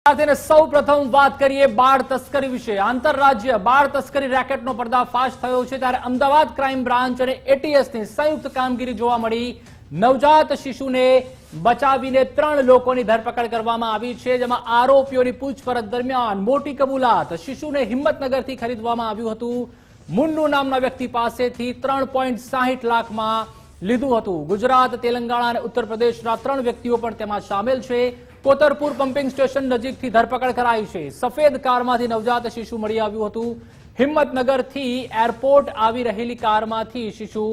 સૌ પ્રથમ વાત કરીએ બાળ તસ્કરી વિશે। આંતરરાજ્ય બાળ તસ્કરી રેકેટનો પર્દાફાશ થયો છે ત્યારે અમદાવાદ ક્રાઇમ બ્રાન્ચ અને એટીએસની સંયુક્ત કામગીરી જોવા મળી। નવજાત શિશુને બચાવીને 3 લોકોની ધરપકડ કરવામાં આવી છે, જેમાં આરોપીઓની પૂછપરછ દરમિયાન મોટી કબૂલાત। શિશુને હિંમતનગરથી ખરીદવામાં આવ્યું હતું। મુન્નુ નામના વ્યક્તિ પાસેથી 3.60 લાખમાં લીધું હતું। ગુજરાત, તેલંગાણા અને ઉત્તર પ્રદેશના 3 વ્યક્તિઓ પણ તેમાં સામેલ છે। કોતરપુર પમ્પિંગ સ્ટેશન નજીકથી ધરપકડ કરાઈ છે। સફેદ કારમાંથી નવજાત શિશુ મળી આવ્યું હતું। હિંમતનગરથી એરપોર્ટ આવી રહેલી કારમાંથી શિશુ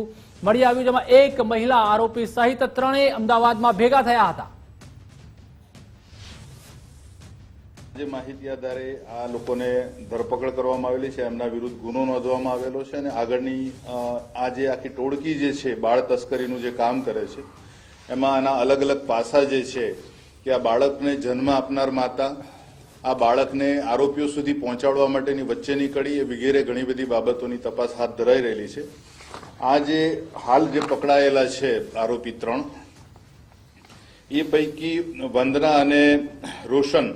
મળી આવ્યું, જેમાં એક મહિલા આરોપી સહિત 3 અમદાવાદમાં ભેગા થયા હતા। જે માહિતી આધારે આ લોકોને ધરપકડ કરવામાં આવેલી છે, એમના વિરુદ્ધ ગુનો નોંધવામાં આવેલો છે અને આગળની આ જે આખી ટોળકી જે છે બાળ તસ્કરીનું જે કામ કરે છે એમાં આના અલગ અલગ પાસા જે છે કે આ બાળકને જન્મ આપનાર માતા, આ બાળકને આરોપીઓ સુધી પહોંચાડવા માટેની વચ્ચેની કડી વગેરે ઘણી બધી બાબતોની તપાસ હાથ ધરાઈ રહેલી છે। આ જે હાલ જે પકડાયેલા છે આરોપી 3, એ પૈકી વંદના અને રોશન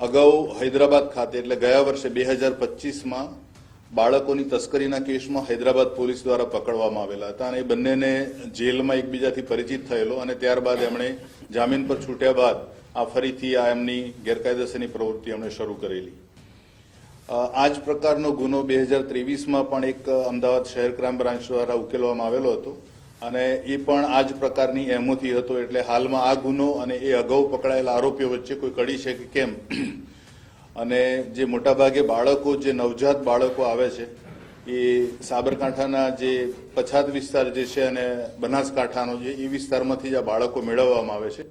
અગાઉ હૈદરાબાદ ખાતે એટલે ગયા વર્ષે 2025માં બાળકોની તસ્કરીના કેસમાં હૈદરાબાદ પોલીસ દ્વારા પકડવામાં આવેલા હતા અને એ બંનેને જેલમાં એકબીજાથી પરિચિત થયેલો અને ત્યારબાદ એમણે જામીન પર છૂટ્યા બાદ આ ફરીથી આ એમની ગેરકાયદેસરની પ્રવૃત્તિ એમણે શરૂ કરેલી। આ જ પ્રકારનો ગુનો 2023માં પણ એક અમદાવાદ શહેર ક્રાઇમ બ્રાન્ચ દ્વારા ઉકેલવામાં આવેલો હતો અને એ પણ આ જ પ્રકારની એમોથી હતો। એટલે હાલમાં આ ગુનો અને એ અગાઉ પકડાયેલા આરોપીઓ વચ્ચે કોઈ કડી છે કે કેમ, અને જે મોટાભાગે બાળકો જે નવજાત બાળકો આવે છે એ સાબરકાંઠાના જે પછાત વિસ્તાર જે છે અને બનાસકાંઠાનો જે એ વિસ્તારમાંથી જ આ બાળકો મેળવવામાં આવે છે।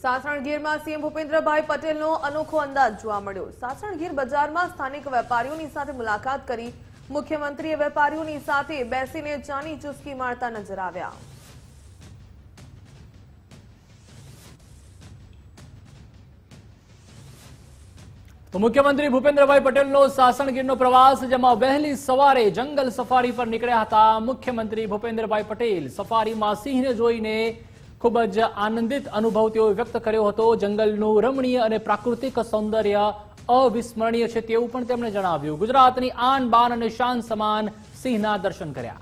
સાસણગીરમાં સીએમ ભૂપેન્દ્રભાઈ પટેલનો અનોખો અંદાજ જોવા મળ્યો। સાસણગીર બજારમાં સ્થાનિક વેપારીઓની સાથે મુલાકાત કરી મુખ્યમંત્રીએ વેપારીઓની સાથે બેસીને ચાની ચુસ્કી મારતા નજર આવ્યા। તો મુખ્યમંત્રી ભૂપેન્દ્રભાઈ પટેલનો સાસણગીરનો પ્રવાસ, જેમાં વહેલી સવારે જંગલ સફારી પર નીકળ્યા હતા મુખ્યમંત્રી ભૂપેન્દ્રભાઈ પટેલ। સફારીમાં સિંહને જોઈને ખૂબ જ આનંદિત અનુભવ તેઓએ વ્યક્ત કર્યો હતો। જંગલનું રમણીય અને પ્રાકૃતિક સૌંદર્ય અવિસ્મરણીય છે તેવું પણ તેમણે જણાવ્યું। ગુજરાતની આન બાન અને શાન સમાન સિંહના દર્શન કર્યા।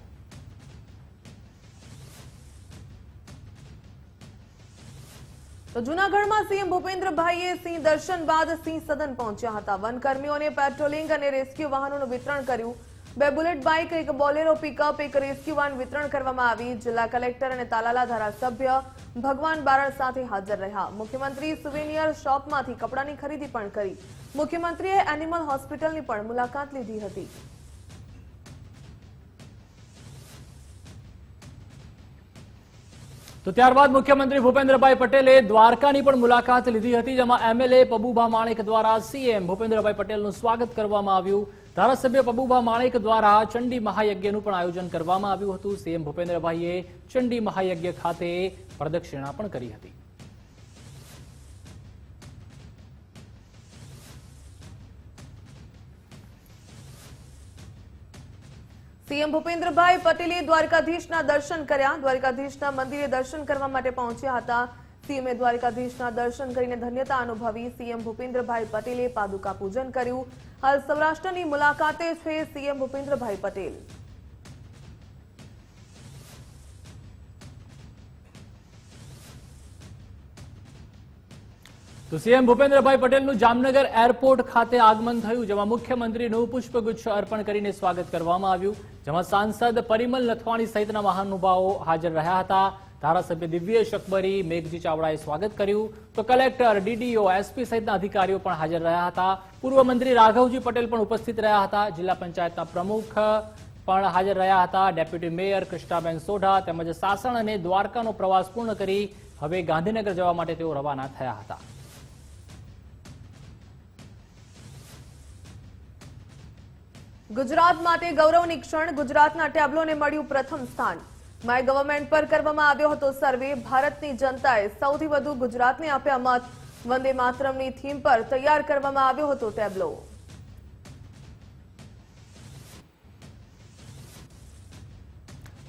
તો જૂનાગઢમાં સીએમ ભૂપેન્દ્રભાઈએ સિંહ દર્શન બાદ સિંહ સદન પહોંચ્યા હતા। વનકર્મીઓને પેટ્રોલિંગ અને રેસ્ક્યુ વાહનોનું વિતરણ કર્યું। 2 bullet bike, 1 Bolero pickup, 1 rescue van વિતરણ કરવામાં આવી। જિલ્લા કલેક્ટર અને તાલાલા ધારાસભ્ય ભગવાન બારડ સાથે હાજર રહ્યા। મુખ્યમંત્રી સુવેનિયર શોપમાંથી કપડાની ખરીદી પણ કરી। મુખ્યમંત્રીએ એનિમલ હોસ્પિટલની પણ મુલાકાત લીધી હતી। તો ત્યારબાદ મુખ્યમંત્રી ભૂપેન્દ્રભાઈ પટેલે દ્વારકાની પણ મુલાકાત લીધી હતી, જેમાં એમએલએ પબુભા માણેક દ્વારા સીએમ ભૂપેન્દ્રભાઈ પટેલનું સ્વાગત કરવામાં આવ્યું। ધારાસભ્ય પબુભા માણેક દ્વારા ચંડી મહાયજ્ઞનું પણ આયોજન કરવામાં આવ્યું હતું। સીએમ ભૂપેન્દ્રભાઈએ ચંડી મહાયજ્ઞ ખાતે પ્રદક્ષિણા પણ કરી હતી। સીએમ ભૂપેન્દ્રભાઈ પટેલે દ્વારકાધીશના દર્શન કર્યા। દ્વારકાધીશના મંદિરે દર્શન કરવા માટે પહોંચ્યા હતા। સીએમએ દ્વારકાધીશના દર્શન કરીને ધન્યતા અનુભવી। સીએમ ભૂપેન્દ્રભાઈ પટેલે પાદુકા પૂજન કર્યું। હાલ સૌરાષ્ટ્રની મુલાકાતે છે સીએમ ભૂપેન્દ્રભાઈ પટેલ। તો સીએમ ભૂપેન્દ્રભાઈ પટેલનું જામનગર એરપોર્ટ ખાતે આગમન થયું, જેમાં મુખ્યમંત્રીનું પુષ્પગુચ્છ અર્પણ કરીને સ્વાગત કરવામાં આવ્યું, જેમાં સાંસદ પરિમલ નથવાણી સહિતના મહાનુભાવો હાજર રહ્યા હતા। ધારાસભ્ય દિવ્યેશ અકબરી, મેઘજી ચાવડાએ સ્વાગત કર્યું। તો કલેક્ટર, ડીડીઓ, એસપી સહિતના અધિકારીઓ પણ હાજર રહ્યા હતા। પૂર્વ મંત્રી રાઘવજી પટેલ પણ ઉપસ્થિત રહ્યા હતા। જિલ્લા પંચાયતના પ્રમુખ પણ હાજર રહ્યા હતા। ડેપ્યુટી મેયર કૃષ્ણાબેન સોઢા તેમજ સાસણ અને દ્વારકાનો પ્રવાસ પૂર્ણ કરી હવે ગાંધીનગર જવા માટે તેઓ રવાના થયા હતા। ગુજરાત માટે ગૌરવની ક્ષણ। ગુજરાતના ટેબ્લોને મળ્યું પ્રથમ સ્થાન। માય ગવર્મેન્ટ પર કરવામાં આવ્યો હતો સર્વે। ભારતની જનતાએ સૌથી વધુ ગુજરાતને આપ્યા મત। વંદે માતરમની થીમ પર તૈયાર કરવામાં આવ્યો હતો ટેબ્લો।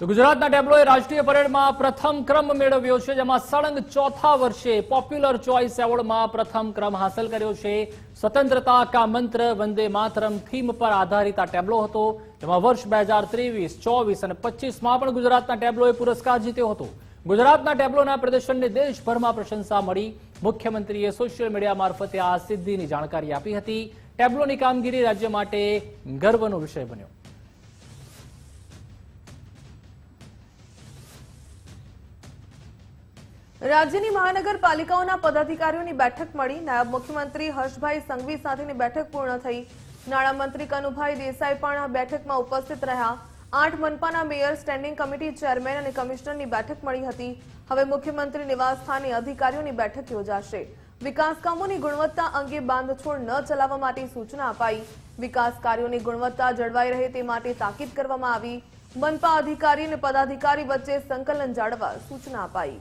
તો ગુજરાતના ટેબ્લોએ રાષ્ટ્રીય પરેડમાં પ્રથમ ક્રમ મેળવ્યો છે, જેમાં સળંગ ચોથા વર્ષે પોપ્યુલર ચોઇસ એવોર્ડમાં પ્રથમ ક્રમ હાંસલ કર્યો છે. સ્વતંત્રતા કા મંત્ર વંદે માતરમ થીમ પર આધારિત આ ટેબ્લો હતો, જેમાં વર્ષ 2023, 24 અને 25માં પણ ગુજરાતના ટેબ્લોએ પુરસ્કાર જીત્યો હતો. ગુજરાતના ટેબ્લોના પ્રદર્શનને દેશભરમાં પ્રશંસા મળી. મુખ્યમંત્રીએ સોશિયલ મીડિયા મારફતે આ સિદ્ધિની જાણકારી આપી હતી. ટેબ્લોની કામગીરી રાજ્ય માટે ગર્વનો વિષય બન્યો. રાજ્યની મહાનગરપાલિકાઓના પદાધિકારીઓની બેઠક મળી. નાયબ મુખ્યમંત્રી હર્ષભાઈ સંઘવી સાથેની બેઠક પૂર્ણ થઈ. નાણામંત્રી કનુભાઈ દેસાઈ પણ આ બેઠકમાં ઉપસ્થિત રહ્યા. 8 મનપાના મેયર, સ્ટેન્ડિંગ કમિટી ચેરમેન અને કમિશનરની બેઠક મળી હતી. હવે મુખ્યમંત્રી નિવાસ સ્થાને અધિકારીઓની બેઠક યોજાશે. વિકાસ કામોની ગુણવત્તા અંગે બાંધછોડ ન ચલાવવા માટે સૂચના અપાઈ. વિકાસ કાર્યોની ગુણવત્તા જળવાઈ રહે તે માટે તાકીદ કરવામાં આવી. મનપા અધિકારી અને પદાધિકારી વચ્ચે સંકલન જાળવવા સૂચના અપાઈ.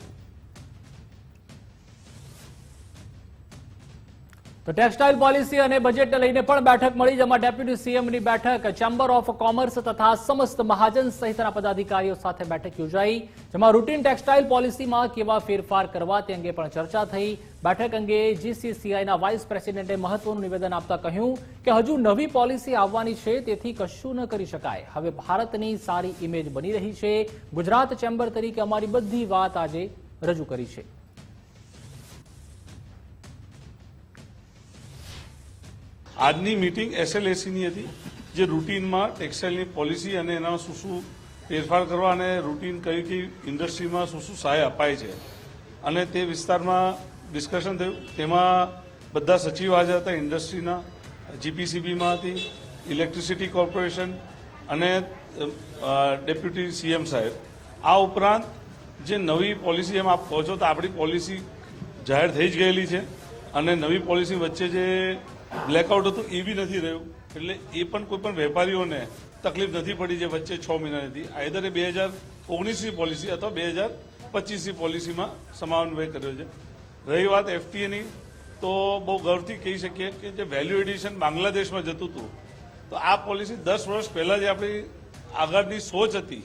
તો ટેક્સટાઇલ પોલિસી અને બજેટને લઈને પણ બેઠક મળી, જેમાં ડેપ્યુટી સીએમની બેઠક, ચેમ્બર ઓફ કોમર્સ તથા સમસ્ત મહાજન સહિતના પદાધિકારીઓ સાથે બેઠક યોજાઈ, જેમાં રૂટીન ટેક્સટાઇલ પોલિસીમાં કેવા ફેરફાર કરવા તે અંગે પણ ચર્ચા થઈ. બેઠક અંગે જીસીસીઆઈના વાઇસ પ્રેસિડેન્ટે મહત્વનું નિવેદન આપતા કહ્યું કે હજુ નવી પોલિસી આવવાની છે, તેથી કશું ન કરી શકાય. હવે ભારતની સારી ઇમેજ બની રહી છે. ગુજરાત ચેમ્બર તરીકે અમારી બધી વાત આજે રજૂ કરી છે. આજની મીટિંગ એસએલએસીની હતી, જે રૂટીનમાં ટેક્સટાઇલની પોલિસી અને એના શું શું ફેરફાર કરવા અને રૂટીન કઈ કઈ ઇન્ડસ્ટ્રીમાં શું શું સહાય અપાય છે અને તે વિસ્તારમાં ડિસ્કશન થયું. તેમાં બધા સચિવ હાજર હતા. ઇન્ડસ્ટ્રીના, જીપીસીબીમાં હતી, ઇલેક્ટ્રિસિટી કોર્પોરેશન અને ડેપ્યુટી સીએમ સાહેબ. આ ઉપરાંત જે નવી પોલિસી, એમ આપ કહો છો તો આપણી પોલિસી જાહેર થઈ જ ગયેલી છે અને નવી પોલિસી વચ્ચે જે બ્લેકઆઉટ હતું એ બી નથી રહ્યું, એટલે એ પણ કોઈ પણ વેપારીઓને તકલીફ નથી પડી જે વચ્ચે 6 મહિના હતી. આઈધર એ 2019ની પોલિસી અથવા 2025ની પોલિસીમાં સમાન્વય કર્યો છે. રહી વાત એફટીએની, તો બહુ ગૌરવથી કહી શકીએ કે જે વેલ્યુ એડિશન બાંગ્લાદેશમાં જતું હતું, તો આ પોલિસી 10 વર્ષ પહેલા જે આપણી આગળની સોચ હતી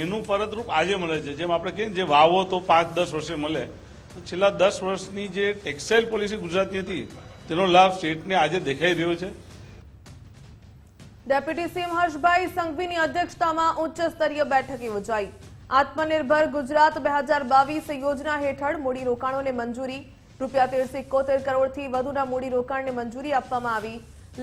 એનું પરતરૂપ આજે મળે છે. જેમ આપણે કહીએ જે વાવો તો 5-10 વર્ષે મળે, તો છેલ્લા 10 વર્ષની જે ટેક્સટાઇલ પોલિસી ગુજરાતની હતી તેનો લાભ સ્ટેટને આજે દેખાઈ રહ્યો છે. ડેપ્યુટી સીએમ હર્ષભાઈ સંઘવીની અધ્યક્ષતામાં ઉચ્ચ સ્તરીય બેઠક યોજાઈ. આત્મનિર્ભર ગુજરાત 2022 યોજના હેઠળ મૂડીરોકાણોને મંજૂરી. ₹1371 કરોડથી વધુના મૂડીરોકાણને મંજૂરી આપવામાં આવી.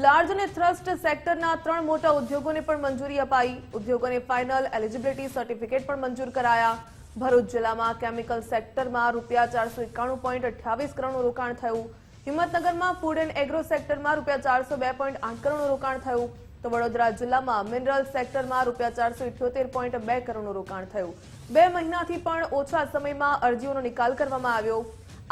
લાર્જ અને થ્રસ્ટ સેક્ટરના 3 મોટા ઉદ્યોગોને પણ મંજૂરી અપાઈ. ઉદ્યોગોને ફાઇનલ એલિજિબિલિટી સર્ટિફિકેટ પણ મંજૂર કરાયા. ભરૂચ જિલ્લામાં કેમિકલ સેક્ટરમાં ₹491.28 કરોડનું રોકાણ થયું. હિંમતનગરમાં ફૂડ એન્ડ એગ્રો સેક્ટરમાં ₹402.8 કરોડનું રોકાણ થયું. તો વડોદરા જિલ્લામાં મિનરલ સેક્ટરમાં ₹478.2 કરોડનું રોકાણ થયું. 2 મહિનાથી પણ ઓછા સમયમાં અરજીઓનો નિકાલ કરવામાં આવ્યો.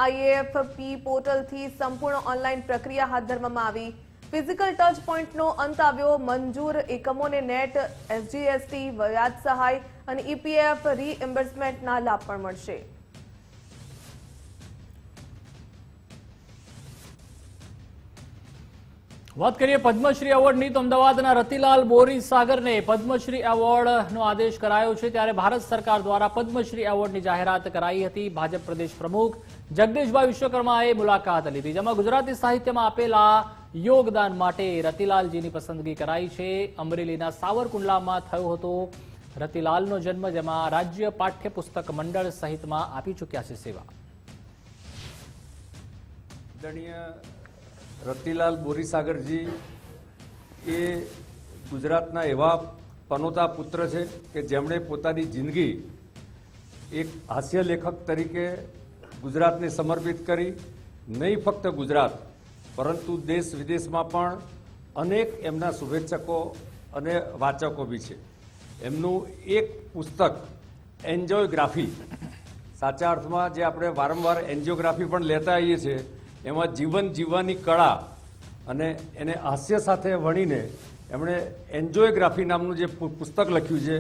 આઈએએફપી પોર્ટલથી સંપૂર્ણ ઓનલાઈન પ્રક્રિયા હાથ ધરવામાં આવી. ફિઝિકલ ટચ પોઈન્ટનો અંત આવ્યો. મંજૂર એકમોને નેટ, એસજીએસટી, વ્યાજ સહાય અને ઈપીએફ રીએમ્બર્સમેન્ટના લાભ પણ મળશે. વાત કરીએ પદ્મશ્રી એવોર્ડની, તો અમદાવાદના રતિલાલ બોરીસાગરને પદ્મશ્રી એવોર્ડનો આદેશ કરાયો છે. ત્યારે ભારત સરકાર દ્વારા પદ્મશ્રી એવોર્ડની જાહેરાત કરાઈ હતી. ભાજપ પ્રદેશ પ્રમુખ જગદીશભાઈ વિશ્વકર્માએ મુલાકાત લીધી, જેમાં ગુજરાતી સાહિત્યમાં આપેલા યોગદાન માટે રતિલાલજીની પસંદગી કરાઈ છે. અમરેલીના સાવરકુંડલામાં થયો હતો રતિલાલનો જન્મ, જેમાં રાજ્ય પાઠ્યપુસ્તક મંડળ સહિતમાં આપી ચૂક્યા છે સેવા. રતિલાલ બોરીસાગરજી એ ગુજરાતના એવા પનોતા પુત્ર છે કે જેમણે પોતાની જિંદગી એક હાસ્ય લેખક તરીકે ગુજરાતને સમર્પિત કરી. નહીં ફક્ત ગુજરાત પરંતુ દેશ વિદેશમાં પણ અનેક એમના શુભેચ્છકો અને વાચકો બી છે. એમનું એક પુસ્તક એન્જિયોગ્રાફી, સાચા અર્થમાં જે આપણે વારંવાર એન્જિયોગ્રાફી પણ લેતા આવીએ છીએ, એમાં જીવન જીવવાની કળા અને એને હાસ્ય સાથે વણીને એમણે એન્જિયોગ્રાફી નામનું જે પુસ્તક લખ્યું છે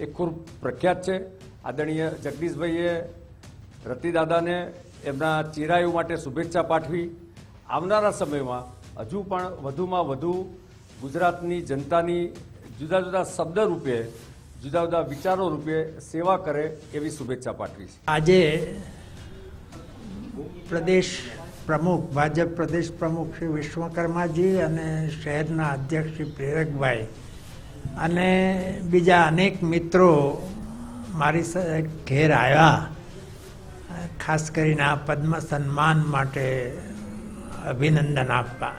એ ખૂબ પ્રખ્યાત છે. આદરણીય જગદીશભાઈએ રતિદાદાને એમના ચિરાયુ માટે શુભેચ્છા પાઠવી. આવનારા સમયમાં હજુ પણ વધુમાં વધુ ગુજરાતની જનતાની જુદા જુદા શબ્દ રૂપે જુદા જુદા વિચારો રૂપે સેવા કરે એવી શુભેચ્છા પાઠવી છે. આજે પ્રદેશ પ્રમુખ ભાજપ પ્રદેશ પ્રમુખ શ્રી વિશ્વકર્માજી અને શહેરના અધ્યક્ષ શ્રી પ્રેરકભાઈ અને બીજા અનેક મિત્રો મારી ઘેર આવ્યા, ખાસ કરીને આ પદ્મ સન્માન માટે અભિનંદન આપવા.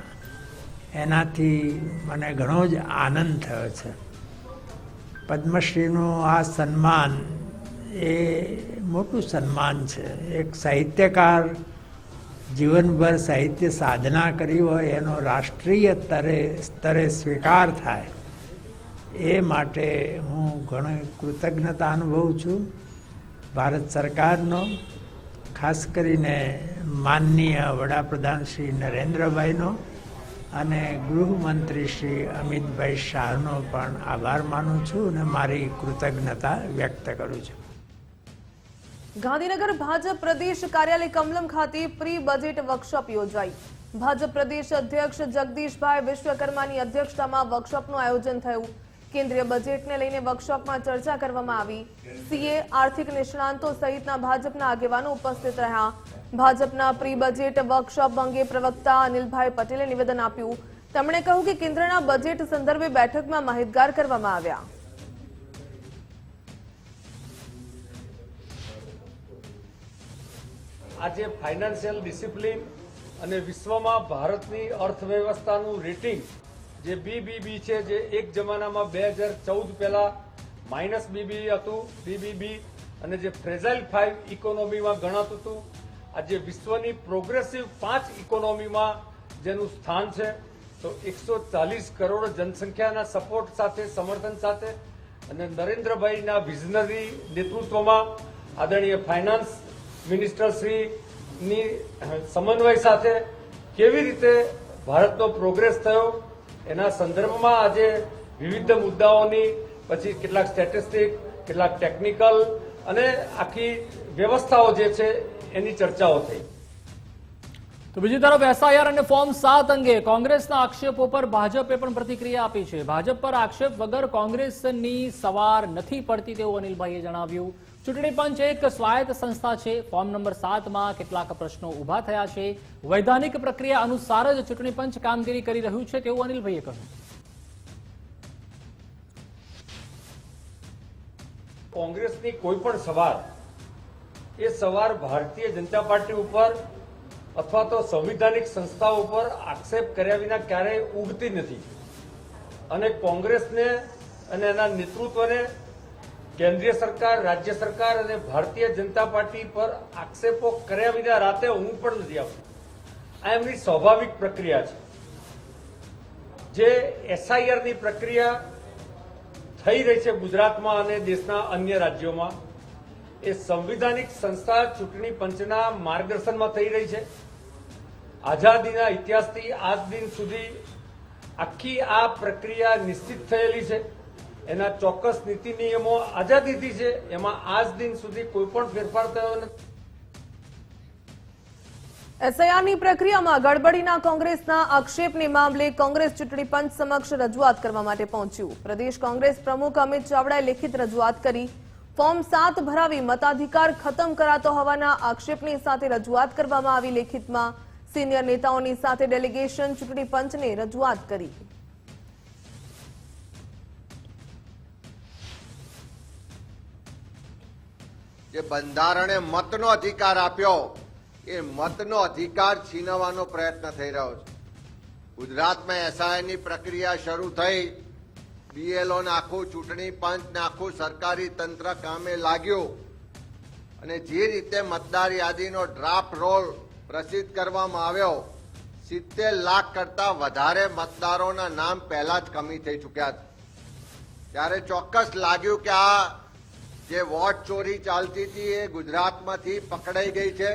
એનાથી મને ઘણો જ આનંદ થયો છે. પદ્મશ્રીનું આ સન્માન એ મોટું સન્માન છે. એક સાહિત્યકાર જીવનભર સાહિત્ય સાધના કરી હોય એનો રાષ્ટ્રીય સ્તરે સ્વીકાર થાય એ માટે હું ઘણી કૃતજ્ઞતા અનુભવું છું. ભારત સરકારનો, ખાસ કરીને માનનીય વડાપ્રધાન શ્રી નરેન્દ્રભાઈનો અને ગૃહમંત્રી શ્રી અમિતભાઈ શાહનો પણ આભાર માનું છું અને મારી કૃતજ્ઞતા વ્યક્ત કરું છું. ગાંધીનગર ભાજપ પ્રદેશ કાર્યાલય કમલમ ખાતે પ્રી બજેટ વર્કશોપ યોજાઈ. ભાજપ પ્રદેશ અધ્યક્ષ જગદીશભાઈ વિશ્વકર્માની અધ્યક્ષતામાં વર્કશોપનું આયોજન થયું. કેન્દ્રીય બજેટને લઈને વર્કશોપમાં ચર્ચા કરવામાં આવી. સીએ, આર્થિક નિષ્ણાંતો સહિતના ભાજપના આગેવાનો ઉપસ્થિત રહ્યા. ભાજપના પ્રી બજેટ વર્કશોપ અંગે પ્રવક્તા અનિલભાઈ પટેલે નિવેદન આપ્યું. તેમણે કહ્યું કે કેન્દ્રના બજેટ સંદર્ભે બેઠકમાં માહિતગાર કરવામાં આવ્યા. આજે ફાઇનાન્શિયલ ડિસિપ્લિન અને વિશ્વમાં ભારતની અર્થવ્યવસ્થાનું રેટિંગ જે BBB છે, જે એક જમાનામાં 2014 પહેલા -BB હતું, BBB, અને જે ફ્રેજાઇલ 5 ઇકોનોમીમાં ગણાતું હતું, આજે વિશ્વની પ્રોગ્રેસિવ 5 ઇકોનોમીમાં જેનું સ્થાન છે. તો 140 કરોડ જનસંખ્યાના સપોર્ટ સાથે, સમર્થન સાથે અને નરેન્દ્રભાઈના વિઝનરી નેતૃત્વમાં આદરણીય ફાઇનાન્સ મિનિસ્ટર શ્રીની સમન્વય સાથે કેવી રીતે ભારતનો પ્રોગ્રેસ થયો એના સંદર્ભમાં આજે વિવિધ મુદ્દાઓની, પછી કેટલાક સ્ટેટિસ્ટિક, કેટલાક ટેકનિકલ અને આખી વ્યવસ્થાઓ જે છે એની ચર્ચાઓ થઈ. તો બીજી તરફ એસઆઈઆર અને ફોર્મ 7 અંગે કોંગ્રેસના આક્ષેપો પર ભાજપે પણ પ્રતિક્રિયા આપી છે. ભાજપ પર આક્ષેપ વગર કોંગ્રેસની સવાર નથી પડતી તેવું અનિલભાઈએ જણાવ્યું. ચૂંટણી પંચ એક સ્વાયત્ત સંસ્થા છે. ફોર્મ નંબર 7માં કેટલાક પ્રશ્નો ઉભા થયા છે. વૈધાનિક પ્રક્રિયા અનુસાર જ ચૂંટણી પંચ કામગીરી કરી રહ્યું છે તેવું અનિલભાઈએ કહ્યું. કોંગ્રેસની કોઈ પણ સવાર એ સવાર ભારતીય જનતા પાર્ટી ઉપર અથવા તો સંવિધાનિક સંસ્થાઓ ઉપર આક્ષેપ કર્યા વિના ક્યારેય ઉગતી નથી. અને કોંગ્રેસને અને એના નેતૃત્વને કેન્દ્રીય સરકાર, રાજ્ય સરકાર અને ભારતીય જનતા પાર્ટી પર આક્ષેપો કર્યા વિના રાતે ઊંઘ પણ નથી આવતી. આ એમની સ્વાભાવિક પ્રક્રિયા છે. જે એસઆઈઆરની પ્રક્રિયા થઈ રહી છે ગુજરાતમાં અને દેશના અન્ય રાજ્યોમાં, એ સંવિધાનિક સંસ્થા ચૂંટણી પંચના માર્ગદર્શનમાં થઈ રહી છે. આઝાદીના ઇતિહાસથી આજ દિન સુધી આખી આ પ્રક્રિયા નિશ્ચિત થયેલી છે. એના ચોક્કસ નીતિ નિયમો આઝાદીથી છે, એમાં આજ દિન સુધી કોઈ પણ ફેરફાર થયો નથી. એસઆઈઆરની પ્રક્રિયામાં ગડબડીના કોંગ્રેસના આક્ષેપને મામલે કોંગ્રેસ ચૂંટણી પંચ સમક્ષ રજૂઆત કરવા માટે પહોંચ્યું. પ્રદેશ કોંગ્રેસ પ્રમુખ અમિત ચાવડાએ લેખિત રજૂઆત કરી. ફોર્મ 7 ભરાવી મતાધિકાર ખતમ કરાતો હોવાના આક્ષેપની સાથે રજૂઆત કરવામાં આવી. લેખિતમાં સિનિયર નેતાઓની સાથે ડેલિગેશન ચૂંટણી પંચને રજૂઆત કરી. જે બંધારણે મતનો અધિકાર આપ્યો એ મતનો અધિકાર છીનવવાનો પ્રયત્ન થઈ રહ્યો છે. ગુજરાતમાં એસઆઈની પ્રક્રિયા શરૂ થઈ, BLO ને આખું ચૂંટણી પંચ ને આખું સરકારી તંત્ર કામે લાગ્યું અને જે રીતે મતદાર યાદીનો ડ્રાફ્ટ રોલ પ્રસિદ્ધ કરવામાં આવ્યો, 70 લાખ કરતા વધારે મતદારોના નામ પહેલા જ કમી થઈ ચૂક્યા છે. ત્યારે ચોક્કસ લાગ્યું કે આ જે વોટ ચોરી ચાલતી હતી એ ગુજરાતમાંથી પકડાઈ ગઈ છે.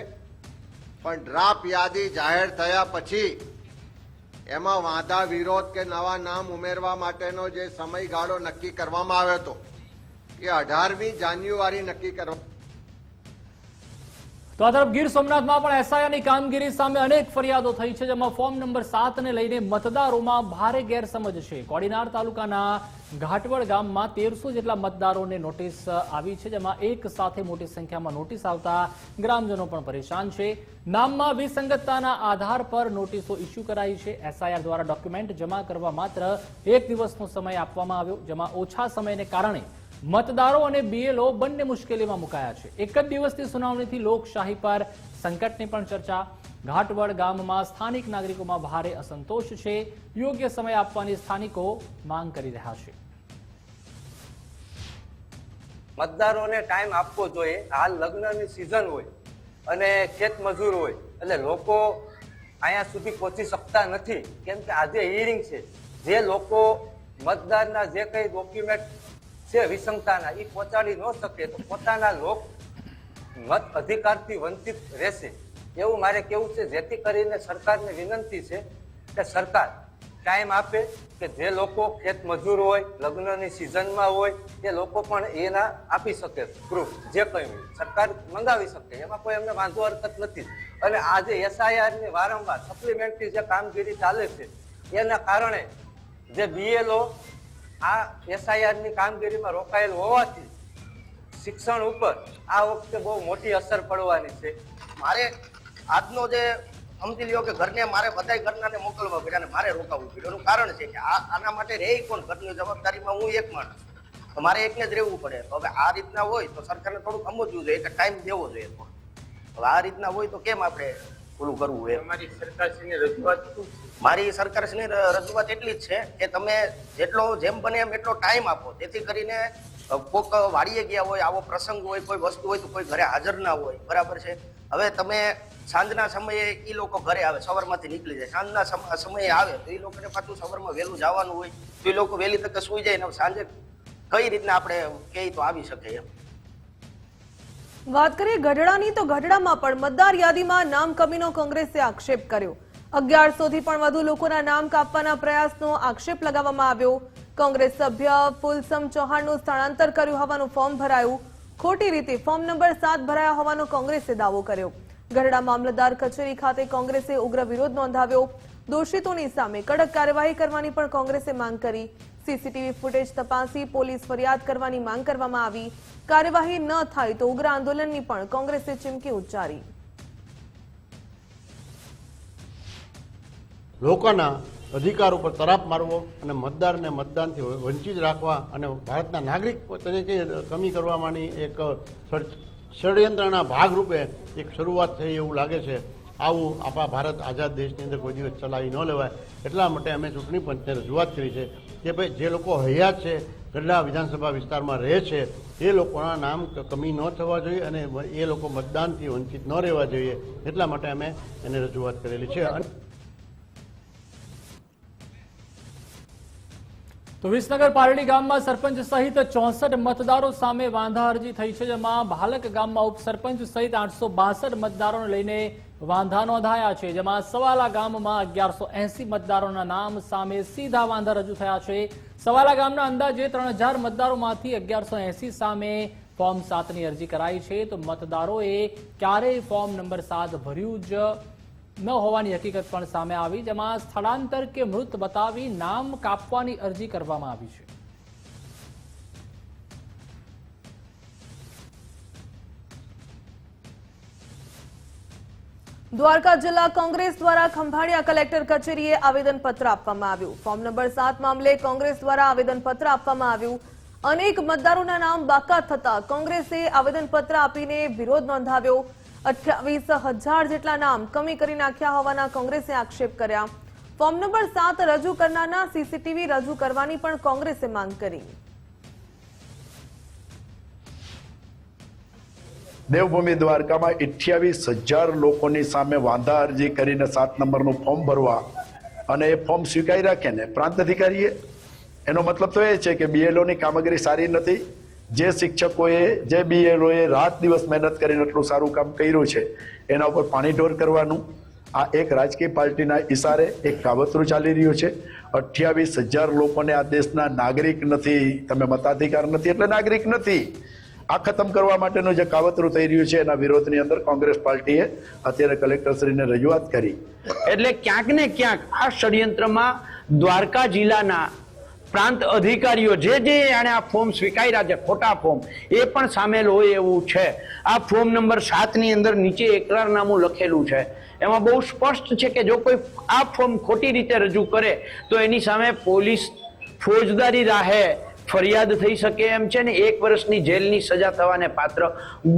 પણ ડ્રાફ્ટ યાદી જાહેર થયા પછી એમાં વાંધા વિરોધ કે નવા નામ ઉમેરવા માટેનો જે સમયગાળો નક્કી કરવામાં આવ્યો હતો એ 18મી જાન્યુઆરી નક્કી કરવા. તો આ તરફ ગીર સોમનાથમાં પણ એસઆઈઆરની કામગીરી સામે અનેક ફરિયાદો થઈ છે, જેમાં ફોર્મ નંબર 7 ને લઈને મતદારોમાં ભારે ગેરસમજ છે. કોડીનાર તાલુકાના ઘાટવડ ગામમાં 1300 જેટલા મતદારોને નોટિસ આવી છે, જેમાં એક સાથે મોટી સંખ્યામાં નોટિસ આવતા ગ્રામજનો પણ પરેશાન છે. નામમાં વિસંગતતાના આધાર પર નોટિસો ઇસ્યુ કરાઈ છે. એસઆઈઆર દ્વારા ડોક્યુમેન્ટ જમા કરવા માત્ર 1 દિવસનો સમય આપવામાં આવ્યો, જેમાં ઓછા સમયને કારણે મતદારો અને બીએલઓ બંને મુશ્કેલીમાં મુકાયા છે. એક જ દિવસની સુનાવણીથી લોકશાહી પર સંકટની પણ ચર્ચા. ઘાટવડ ગામમાં સ્થાનિક નાગરિકોમાં ભારે અસંતોષ છે. યોગ્ય સમય આપવાની સ્થાનિકો માંગ કરી રહ્યા છે. મતદારોને ટાઈમ આપવો જોઈએ. હાલ લગ્નની સિઝન હોય અને ખેત મજૂર હોય એટલે લોકો અહીંયા સુધી પહોંચી શકતા નથી, કેમ કે આજે હિયરિંગ છે. જે લોકો મતદારના જે કંઈ ડોક્યુમેન્ટ છે વિસંગતાના એ પહોંચાડી ન શકે તો પોતાના લોક મત અધિકારથી વંચિત રહેશે એવું મારે કહેવું છે. જેથી કરીને સરકારને વિનંતી છે કે સરકાર ટાઈમ આપે કે જે લોકો ખેત મજૂર હોય, લગ્નની સિઝનમાં હોય એ લોકો પણ એના આપી શકે પ્રૂફ, જે કંઈ હોય સરકાર મંગાવી શકે, એમાં કોઈ એમને વાંધો હરકત નથી. અને આજે એસઆઈઆરની વારંવાર સપ્લિમેન્ટરી જે કામગીરી ચાલે છે એના કારણે જે બીએલઓ આ એસઆઈઆરની કામગીરીમાં રોકાયેલ હોવાથી શિક્ષણ ઉપર આ વખતે બહુ મોટી અસર પડવાની છે. મારે આજનો જે સમજી લ્યો કે ઘરને મારે બધાય ઘરનાને મોકલવા પડ્યા અને મારે રોકાવવું પડ્યું. એનું કારણ છે કે આના માટે રહે કોણ? ઘરની જવાબદારીમાં હું એક માણસ, તો મારે એકને જ રહેવું પડે. તો હવે આ રીતના હોય તો સરકારને થોડુંક સમજવું જોઈએ કે ટાઈમ દેવો જોઈએ. હવે આ રીતના હોય તો કેમ આપણે ઓલું કરવું હોય? મારી સરકારશ્રીની રજૂઆત એટલી જ છે કે તમે જેટલો જેમ બને એમ એટલો ટાઈમ આપો, જેથી કરીને કોઈક વાડીએ ગયા હોય, આવો પ્રસંગ હોય, કોઈ વસ્તુ હોય તો કોઈ ઘરે હાજર ના હોય, બરાબર છે. હવે તમે સાંજના સમયે એ લોકો ઘરે આવે, સવારમાંથી નીકળી જાય, સાંજના સમયે આવે તો એ લોકોને પાછું સવારમાં વહેલું જવાનું હોય તો એ લોકો વહેલી તકે સુઈ જાય ને સાંજે કઈ રીતના આપણે કહીએ તો આવી શકે એમ. વાત કરીએ ગઢડાની તો ગઢડામાં પણ મતદાર યાદીમાં નામ કમીનો કોંગ્રેસે આક્ષેપ કર્યો. 1100 થી પણ વધુ લોકોના નામ કાપવાના પ્રયાસનો આક્ષેપ લગાવવામાં આવ્યો. કોંગ્રેસ સભ્ય ફુલસમ ચૌહાણનું સ્થળાંતર કર્યું હોવાનું ફોર્મ ભરાયું. ખોટી રીતે ફોર્મ નંબર 7 ભરાયા હોવાનો કોંગ્રેસે દાવો કર્યો. ગઢડા મામલતદાર કચેરી ખાતે કોંગ્રેસે ઉગ્ર વિરોધ નોંધાવ્યો. દોષિતોની સામે કડક કાર્યવાહી કરવાની પણ કોંગ્રેસે માંગ કરી. સીસીટીવી ફૂટેજ તપાસી પોલીસ ફરિયાદ કરવાની માંગ કરવામાં આવી. કાર્યવાહી ન થાય તો ઉગ્ર આંદોલનની પણ કોંગ્રેસે ચીમકી ઉચ્ચારી. લોકોના અધિકાર ઉપર તરાપ મારવો અને મતદારને મતદાનથી વંચિત રાખવા અને ભારતના નાગરિક તરીકે કમી કરવાની એક ષડયંત્રના ભાગરૂપે એક શરૂઆત થઈ એવું લાગે છે. આવું આપણા ભારત આઝાદ દેશની અંદર કોઈ દિવસ ચલાવી ન લેવાય. એટલા માટે અમે ચૂંટણી પંચને રજૂઆત કરી છે કે ભાઈ જે લોકો હયાત છે, ગઢડા વિધાનસભા વિસ્તારમાં રહે છે, એ લોકોના નામ કમી ન થવા જોઈએ અને એ લોકો મતદાનથી વંચિત ન રહેવા જોઈએ. એટલા માટે અમે એને રજૂઆત કરેલી છે. તો વિસનગર પારડી ગામમાં સરપંચ સહિત 64 મતદારો સામે વાંધા અરજી થઈ છે, જેમાં ભાલક ગામમાં ઉપસરપંચ સહિત 862 મતદારોને લઈને વાંધા નોંધાયા છે, જેમાં સવાલા ગામમાં 1180 મતદારોના નામ સામે સીધા વાંધા રજૂ થયા છે. સવાલા ગામના અંદાજે 3000 મતદારોમાંથી 1180 સામે ફોર્મ 7ની અરજી કરાઈ છે. તો મતદારોએ ક્યારેય ફોર્મ નંબર 7 ભર્યું જ ન હોવાની હકીકત પણ સામે આવી, જેમાં સ્થળાંતર કે મૃત બતાવી નામ કાપવાની અરજી કરવામાં આવી છે. દ્વારકા જિલ્લા કોંગ્રેસ દ્વારા ખંભાળિયા કલેક્ટર કચેરીએ આવેદનપત્ર આપવામાં આવ્યું. ફોર્મ નંબર 7 મામલે કોંગ્રેસ દ્વારા આવેદનપત્ર આપવામાં આવ્યું. અનેક મતદારોના નામ બાકાત થતા કોંગ્રેસે આવેદનપત્ર આપીને વિરોધ નોંધાવ્યો. 28,000 જેટલા નામ કમી કરી નાખ્યા હોવાના કોંગ્રેસે આક્ષેપ કર્યા. ફોર્મ નંબર 7 રજૂ કરનારના સીસીટીવી રજૂ કરવાની પણ કોંગ્રેસે માંગ કરી. દેવભૂમિ દ્વારકામાં 28,000 લોકોની સામે વાંધા અરજી કરીને 7 નંબરનું ફોર્મ ભરવા અને એ ફોર્મ સ્વીકારી રાખે ને પ્રાંત અધિકારીએ, એનો મતલબ તો એ છે કે બીએલઓની કામગીરી સારી નથી. જે શિક્ષકોએ, જે બીએલઓએ રાત દિવસ મહેનત કરીને એટલું સારું કામ કર્યું છે એના ઉપર પાણીઢોર કરવાનું આ એક રાજકીય પાર્ટીના ઇશારે એક કાવતરું ચાલી રહ્યું છે. 28,000 લોકોને આ દેશના નાગરિક નથી, તમે મતાધિકાર નથી એટલે નાગરિક નથી. આ ખતમ કરવા માટેનું જે કાવતરું થઈ રહ્યું છે એના વિરોધની અંદર કોંગ્રેસ પાર્ટીએ અત્યારે કલેક્ટરશ્રીને રજૂઆત કરી. એટલે ક્યાંક ને ક્યાંક આ ષડયંત્રમાં દ્વારકા જિલ્લાના પ્રાંત અધિકારીઓ જે આને આ ફોર્મ સ્વીકાર્યા છે, ખોટા ફોર્મ, એ પણ સામેલ હોય એવું છે. આ ફોર્મ નંબર 7 ની અંદર નીચે એકરારનામું લખેલું છે. એમાં બહુ સ્પષ્ટ છે કે જો કોઈ આ ફોર્મ ખોટી રીતે રજૂ કરે તો એની સામે પોલીસ ફોજદારી રાહે ફરિયાદ થઈ શકે એમ છે ને 1 વર્ષની જેલની સજા થવાને પાત્ર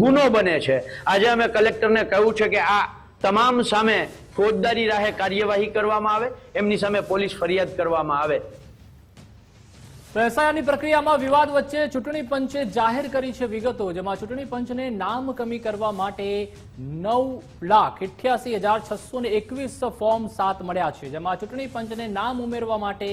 ગુનો બને છે. આજે અમે કલેક્ટરને કહ્યું છે કે આ તમામ સામે ફોજદારી રાહે કાર્યવાહી કરવામાં આવે, એમની સામે પોલીસ ફરિયાદ કરવામાં આવે. તો એસઆઈઆરની પ્રક્રિયામાં વિવાદ વચ્ચે ચૂંટણી પંચે જાહેર કરી છે વિગતો, જેમાં ચૂંટણી પંચને નામ કમી કરવા માટે 9,88,621 ફોર્મ 7 મળ્યા છે, જેમાં ચૂંટણી પંચને નામ ઉમેરવા માટે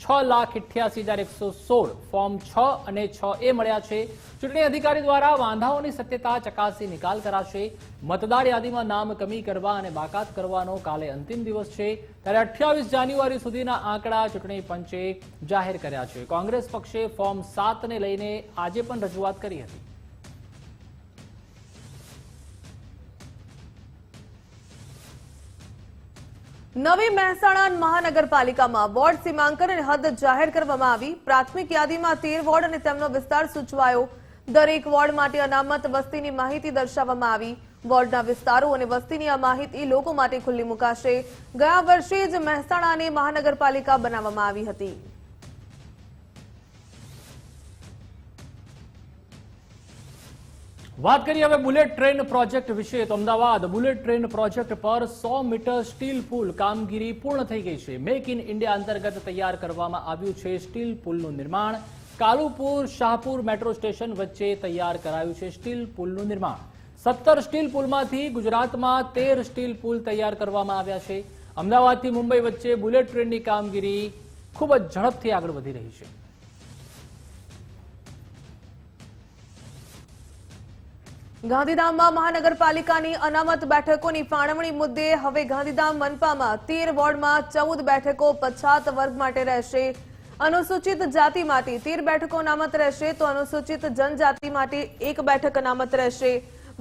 6,88,116 ફોર્મ 6 અને 6A મળ્યા છે. ચૂંટણી અધિકારી દ્વારા વાંધાઓની સત્યતા ચકાસી નિકાલ કરાશે. મતદાર યાદીમાં નામ કમી કરવા અને બાકાત કરવાનો કાલે અંતિમ દિવસ છે, ત્યારે 28 જાન્યુઆરી સુધીના આંકડા ચૂંટણી પંચે જાહેર કર્યા છે. કોંગ્રેસ પક્ષે ફોર્મ 7 ને લઈને આજે પણ રજૂઆત કરી હતી. નવી મહેસાણા મહાનગરપાલિકામાં વોર્ડ સીમાંકન અને હદ જાહેર કરવામાં આવી. પ્રાથમિક યાદીમાં 13 વોર્ડ અને તેમનો વિસ્તાર સૂચવાયો. દરેક વોર્ડ માટે અનામત વસ્તીની માહિતી દર્શાવવામાં આવી. વોર્ડના વિસ્તારો અને વસ્તીની આ માહિતી લોકો માટે ખુલ્લી મુકાશે. ગયા વર્ષે જ મહેસાણાને મહાનગરપાલિકા બનાવવામાં આવી હતી. વાત કરીએ હવે બુલેટ ટ્રેન પ્રોજેક્ટ વિશે. તો અમદાવાદ બુલેટ ટ્રેન પ્રોજેક્ટ પર 100 મીટર સ્ટીલ પુલ કામગીરી પૂર્ણ થઈ ગઈ છે. મેક ઇન ઇન્ડિયા અંતર્ગત તૈયાર કરવામાં આવ્યું છે સ્ટીલ પુલનું નિર્માણ. કાલુપુર શાહપુર મેટ્રો સ્ટેશન વચ્ચે તૈયાર કરાયું છે સ્ટીલ પુલનું નિર્માણ. 17 સ્ટીલ પુલમાંથી ગુજરાતમાં 13 સ્ટીલ પુલ તૈયાર કરવામાં આવ્યા છે. અમદાવાદથી મુંબઈ વચ્ચે બુલેટ ટ્રેનની કામગીરી ખૂબ જ ઝડપથી આગળ વધી રહી છે. ગાંધીધામમાં મહાનગરપાલિકાની અનામત બેઠકોની ફાળવણી મુદ્દે હવે ગાંધીધામ મનપામાં 13 વોર્ડમાં 14 બેઠકો પછાત વર્ગ માટે રહેશે. અનુસૂચિત જાતિ માટે 13 બેઠકો અનામત રહેશે, તો અનુસૂચિત જનજાતિ માટે 1 બેઠક અનામત રહેશે.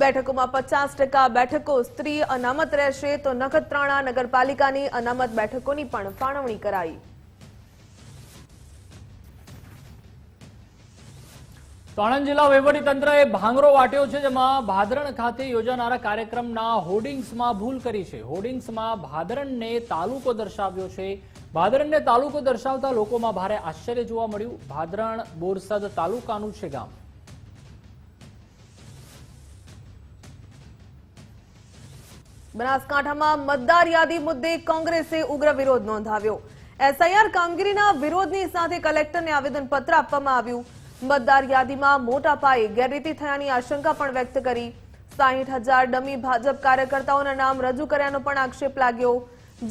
બેઠકોમાં 50% બેઠકો સ્ત્રી અનામત રહેશે, તો નખત્રાણા નગરપાલિકાની અનામત બેઠકોની પણ ફાળવણી કરાઈ. આણંદ જિલ્લા વહીવટીતંત્રએ ભાંગરો વાટ્યો છે, જેમાં ભાદરણ ખાતે યોજાનારા કાર્યક્રમના હોર્ડિંગ્સમાં ભૂલ કરી છે. હોર્ડિંગ્સમાં ભાદરણને તાલુકો દર્શાવ્યો છે. ભાદરણને તાલુકો દર્શાવતા લોકોમાં ભારે આશ્ચર્ય જોવા મળ્યું. ભાદરણ બોરસદ તાલુકાનું છે ગામ. બનાસકાંઠામાં મતદાર યાદી મુદ્દે કોંગ્રેસે ઉગ્ર વિરોધ નોંધાવ્યો. એસઆઈઆર કામગીરીના વિરોધની સાથે કલેક્ટરને આવેદનપત્ર આપવામાં આવ્યું. મતદાર યાદીમાં મોટા પાયે ગેરરીતિ થયાની આશંકા પણ વ્યક્ત કરી. 60,000 ડમી ભાજપ કાર્યકર્તાઓના નામ રજૂ કર્યાનો પણ આક્ષેપ લાગ્યો.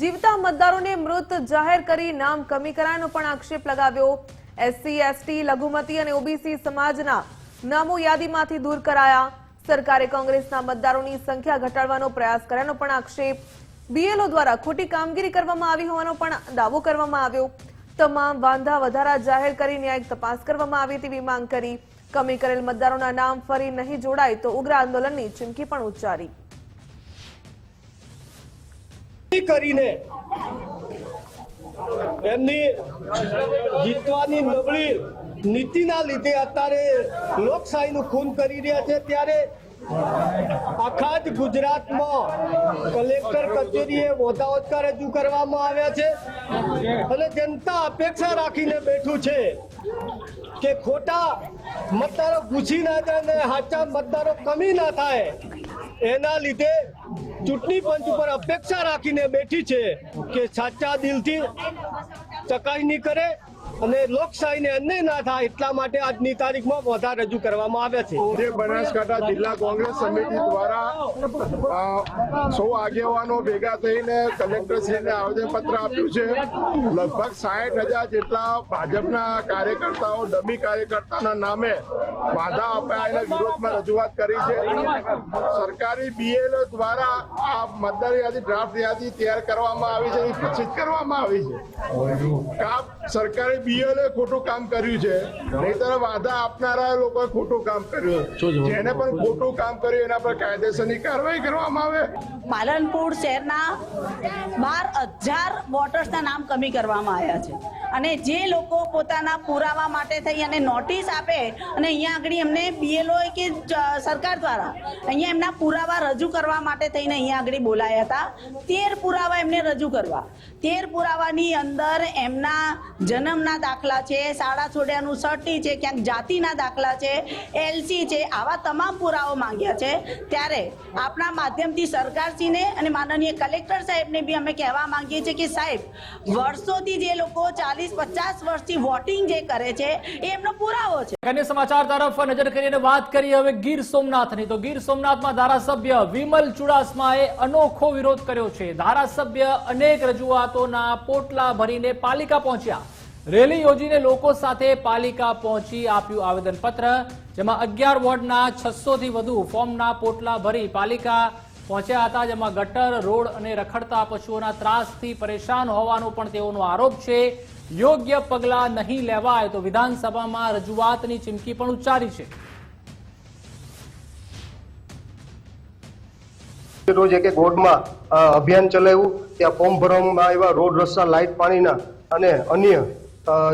જીવતા મતદારોને મૃત જાહેર કરી નામ કમી કરાયાનો પણ આક્ષેપ લગાવ્યો. એસસી, એસટી, લઘુમતી અને ઓબીસી સમાજના નામો યાદીમાંથી દૂર કરાયા. સરકારે કોંગ્રેસના મતદારોની સંખ્યા ઘટાડવાનો પ્રયાસ કર્યાનો પણ આક્ષેપ. બીએલઓ દ્વારા ખોટી કામગીરી કરવામાં આવી હોવાનો પણ દાવો કરવામાં આવ્યો. તમામ વાંધા વધારા જાહેર કરી ન્યાયિક તપાસ કરવામાં આવે તેવી માંગ કરી. કમી કરેલ મતદારોના નામ ફરી નહીં જોડાય તો ઉગ્ર આંદોલનની ચીમકી પણ ઉચ્ચારી. કરીને એમની જીતવાની નબળી નીતિના લીધે અત્યારે લોકશાહીનું ખૂન કરી રહ્યા છે, ત્યારે આખા જ ગુજરાતમાં કલેક્ટર કચેરીએ વોધાઓદકાર રજૂ કરવામાં આવ્યા છે અને જનતા અપેક્ષા રાખીને બેઠું છે કે ખોટા મતદારો ઘૂસી ના જાય ને સાચા મતદારો કમી ના થાય. એના લીધે ચૂંટણી પંચ ઉપર અપેક્ષા રાખીને બેઠી છે કે સાચા દિલથી ચકાસણી કરે અને લોકશાહીને અન્યાય ના થાય, એટલા માટે આજની તારીખમાં વધારે રજૂ કરવામાં આવે છે. જે બનાસકાંઠા જિલ્લા કોંગ્રેસ સમિતિ દ્વારા સૌ આગેવાનો ભેગા થઈને કલેક્ટરશ્રીને આવેદનપત્ર આપ્યું છે. લગભગ 60,000 જેટલા ભાજપના કાર્યકર્તાઓ ડમી કાર્યકર્તાના નામે વાંધા અપાયા એના વિરોધમાં રજૂઆત કરી છે. સરકારી બીએલઓ દ્વારા આ મતદાર યાદી ડ્રાફ્ટ યાદી તૈયાર કરવામાં આવી છે, પ્રસિદ્ધ કરવામાં આવી છે. સરકારી બીએલએ ખોટું કામ કર્યું છે, નહીતર વાંધા આપનારા લોકોએ ખોટું કામ કર્યું. જેને પણ ખોટું કામ કર્યું એના પર કાયદેસરની કાર્યવાહી કરવામાં આવે. પાલનપુર શહેરના 12,000 વોટર્સના નામ કમી કરવામાં આવ્યા છે અને જે લોકો પોતાના પુરાવા માટે થઈ અને નોટિસ આપે અને અહીંયા આગળ એમને બીએલઓ કે સરકાર દ્વારા અહીંયા એમના પુરાવા રજૂ કરવા માટે થઈને અહીંયા આગળ બોલાયા હતા. 13 પુરાવા એમને રજૂ કરવા. 13 પુરાવાની અંદર એમના જન્મના દાખલા છે, શાળા છોડ્યાનું સર્ટી છે, ક્યાંક જાતિના દાખલા છે, એલસી છે, આવા તમામ પુરાવો માંગ્યા છે. ત્યારે આપણા માધ્યમથી સરકારશ્રીને અને માનનીય કલેક્ટર સાહેબને બી અમે કહેવા માંગીએ છીએ કે સાહેબ, વર્ષોથી જે લોકો 40-50 વર્ષથી વોટિંગ જે કરે છે એ એમનો પુરાવો છે. અન્ય સમાચાર તરફ નજર કરીને વાત કરીએ હવે ગીર સોમનાથની. તો ગીર સોમનાથમાં ધારાસભ્ય વિમલ ચુડાસમાએ અનોખો વિરોધ કર્યો છે. ધારાસભ્ય અનેક રજૂઆતોના પોટલા ભરીને પાલિકા પહોંચ્યા. રેલી યોજીને લોકો સાથે પાલિકા પહોંચી આપ્યું આવેદનપત્ર, જેમાં 11 વોર્ડના 600 થી વધુ ફોર્મના પોટલા ભરી પાલિકા પહોંચ્યા હતા. જેમાં ગટર, રોડ અને રખડતા પશુઓના ત્રાસથી પરેશાન હોવાનો પણ તેઓનો આરોપ છે. યોગ્ય પગલાં નહીં લેવાય તો વિધાનસભામાં રજૂઆતની ચીમકી પણ ઉચ્ચારી છે. રોજ એક વોર્ડમાં અભિયાન ચલાવ્યું, ત્યાં ફોર્મ ભરવામાં આવ્યા. રોડ, રસ્તા, લાઇટ, પાણીના અને અન્ય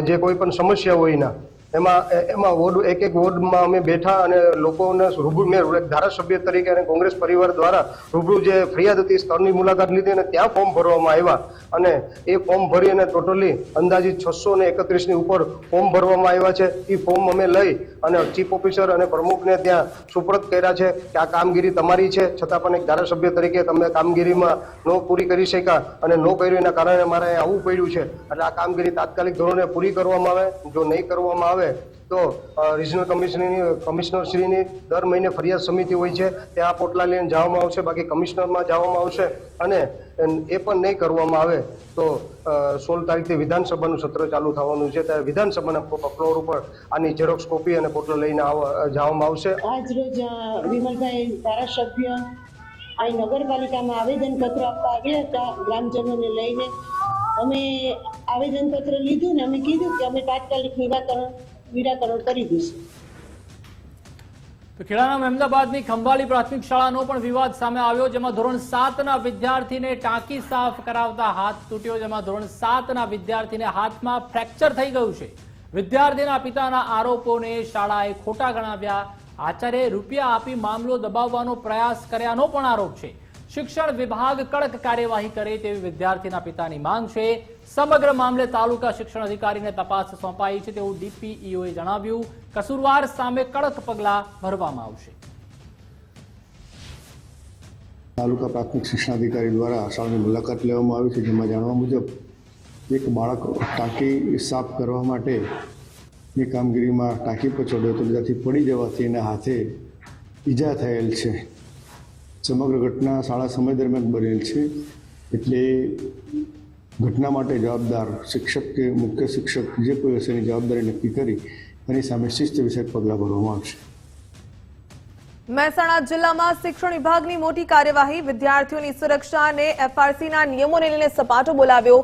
જે કોઈ પણ સમસ્યા હોય એમાં વોર્ડ એક વોર્ડમાં અમે બેઠા અને લોકોને રૂબરૂ, મેં ધારાસભ્ય તરીકે અને કોંગ્રેસ પરિવાર દ્વારા રૂબરૂ જે ફરિયાદ હતી સ્થળની મુલાકાત લીધી અને ત્યાં ફોર્મ ભરવામાં આવ્યા અને એ ફોર્મ ભરી અને ટોટલી અંદાજિત 631ની ઉપર ફોર્મ ભરવામાં આવ્યા છે. એ ફોર્મ અમે લઈ અને ચીફ ઓફિસર અને પ્રમુખને ત્યાં સુપ્રત કર્યા છે કે આ કામગીરી તમારી છે, છતાં પણ એક ધારાસભ્ય તરીકે તમે કામગીરીમાં ન પૂરી કરી શક્યા અને ન કર્યું એના કારણે મારે આવવું પડ્યું છે. એટલે આ કામગીરી તાત્કાલિક ધોરણે પૂરી કરવામાં આવે. જો નહીં કરવામાં આવે તો રિજનલ કમિશનરશ્રીની દર મહિને ફરિયાદ સમિતિ હોય છે, ત્યાં પોટલા લઈને જવામાં આવશે, બાકી કમિશનરમાં જવામાં આવશે અને એ પણ નહીં કરવામાં આવે તો 16 તારીખથી વિધાનસભાનું સત્ર ચાલુ થવાનું છે. ત્યારે વિધાનસભાના ફ્લોર ઉપર આની ઝેરોક્સ કોપી અને પોટલા લઈને જવામાં આવશે. આજ રોજ વિમલભાઈ ધારાસભ્ય અહીં નગરપાલિકામાં આવેદનપત્ર આપવા આવ્યા હતા. ગ્રામજનોને લઈને અમે આવેદનપત્ર લીધું ને અમે કીધું કે અમે તાત્કાલિક નિરાકરણ કરી દઈશું. તો ખેડાના અમદાવાદની ખંભાળી પ્રાથમિક શાળાનો પણ વિવાદ સામે આવ્યો, જેમાં ધોરણ 7ના વિદ્યાર્થીને ટાંકી સાફ કરાવતા હાથ તૂટ્યો. જેમાં ધોરણ 7ના વિદ્યાર્થીને હાથમાં ફ્રેક્ચર થઈ ગયું છે. વિદ્યાર્થીના પિતાના આરોપોને શાળાએ ખોટા ગણાવ્યા. આચાર્યએ રૂપિયા આપી મામલો દબાવવાનો પ્રયાસ કર્યાનો પણ આરોપ છે. શિક્ષણ વિભાગ કડક કાર્યવાહી કરે તેવી વિદ્યાર્થીના પિતાની માંગ છે. સમગ્ર મામલે તાલુકા શિક્ષણ અધિકારીને તપાસ સોંપાઈ છે તેવું ડીપીઈઓએ જણાવ્યું. કસૂરવાર સામે કડક પગલાં ભરવામાં આવશે. તાલુકા પ્રાથમિક શિક્ષણ અધિકારી દ્વારા શાળાની મુલાકાત લેવામાં આવી છે, જેમાં જાણવા મુજબ એક બાળક ટાંકી સાફ કરવા માટે ની કામગીરીમાં ટાંકી પર ચડ્યો તો બધાથી પડી જવાથી એના હાથે ઈજા થયેલ છે. સમગ્ર ઘટના શાળા સમય દરમિયાન બનેલ છે, એટલે ઘટના માટે જવાબદાર શિક્ષક કે મુખ્ય શિક્ષક જે કોઈ હશે એની જવાબદારી નક્કી કરી એની સામે શિસ્ત વિષયક પગલાં ભરવામાં આવશે. મહેસાણા જિલ્લામાં શિક્ષણ વિભાગની મોટી કાર્યવાહી. વિદ્યાર્થીઓની સુરક્ષા અને એફઆરસીના નિયમોને લઈને સપાટો બોલાવ્યો.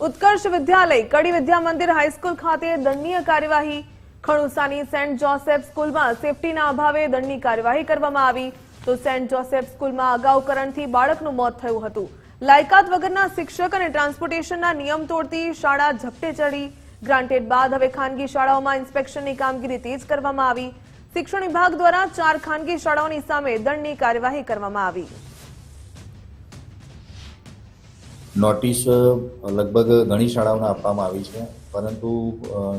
ઉત્કર્ષ વિદ્યાલય કડી વિદ્યા મંદિર હાઈસ્કૂલ ખાતે દંડનીય કાર્યવાહી. ખણુસાની સેન્ટ જોસેફ સ્કૂલમાં સેફટીના અભાવે દંડની કાર્યવાહી કરવામાં આવી. તો સેન્ટ જોસેફ સ્કૂલમાં અગાઉ કરંટથી બાળકનું મોત થયું હતું. લાયકાત વગરના શિક્ષક અને ટ્રાન્સપોર્ટેશનના નિયમ તોડતી શાળા ઝપટે ચડી. ગ્રાન્ટેડ બાદ હવે ખાનગી શાળાઓમાં ઇન્સ્પેક્શનની કામગીરી તેજ કરવામાં આવી. શિક્ષણ વિભાગ દ્વારા 4 ખાનગી શાળાઓની સામે દંડની કાર્યવાહી કરવામાં આવી. નોટિસ લગભગ ઘણી શાળાઓને આપવામાં આવી છે, પરંતુ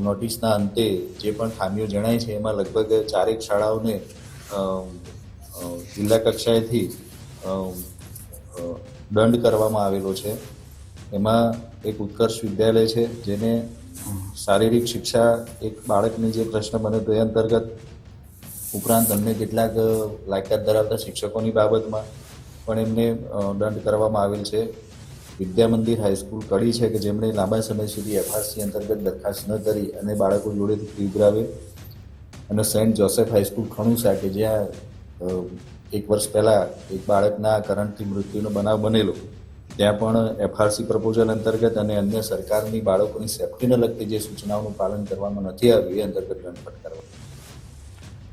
નોટિસના અંતે જે પણ ખામીઓ જણાય છે એમાં લગભગ 4 શાળાઓને જિલ્લા કક્ષાએથી દંડ કરવામાં આવેલો છે. એમાં એક ઉત્કર્ષ વિદ્યાલય છે, જેને શારીરિક શિક્ષા એક બાળકને જે પ્રશ્ન બન્યો તો એ અંતર્ગત, ઉપરાંત અન્ય કેટલાક લાયકાત ધરાવતા શિક્ષકોની બાબતમાં પણ એમને દંડ કરવામાં આવેલ છે. વિદ્યા મંદિર હાઈસ્કૂલ કડી છે કે જેમણે લાંબા સમય સુધી એફઆરસી અંતર્ગત દરખાસ્ત ન કરી અને બાળકો જોડેથી ફી ઉઘરાવે, અને સેન્ટ જોસેફ હાઈસ્કૂલ ખણુસા કે જ્યાં 1 વર્ષ પહેલાં એક બાળકના કરંટથી મૃત્યુનો બનાવ બનેલો, ત્યાં પણ એફઆરસી પ્રપોઝલ અંતર્ગત અને અન્ય સરકારની બાળકોની સેફટીને લગતી જે સૂચનાઓનું પાલન કરવામાં નથી આવ્યું એ અંતર્ગત દંડ ફટકારવામાં.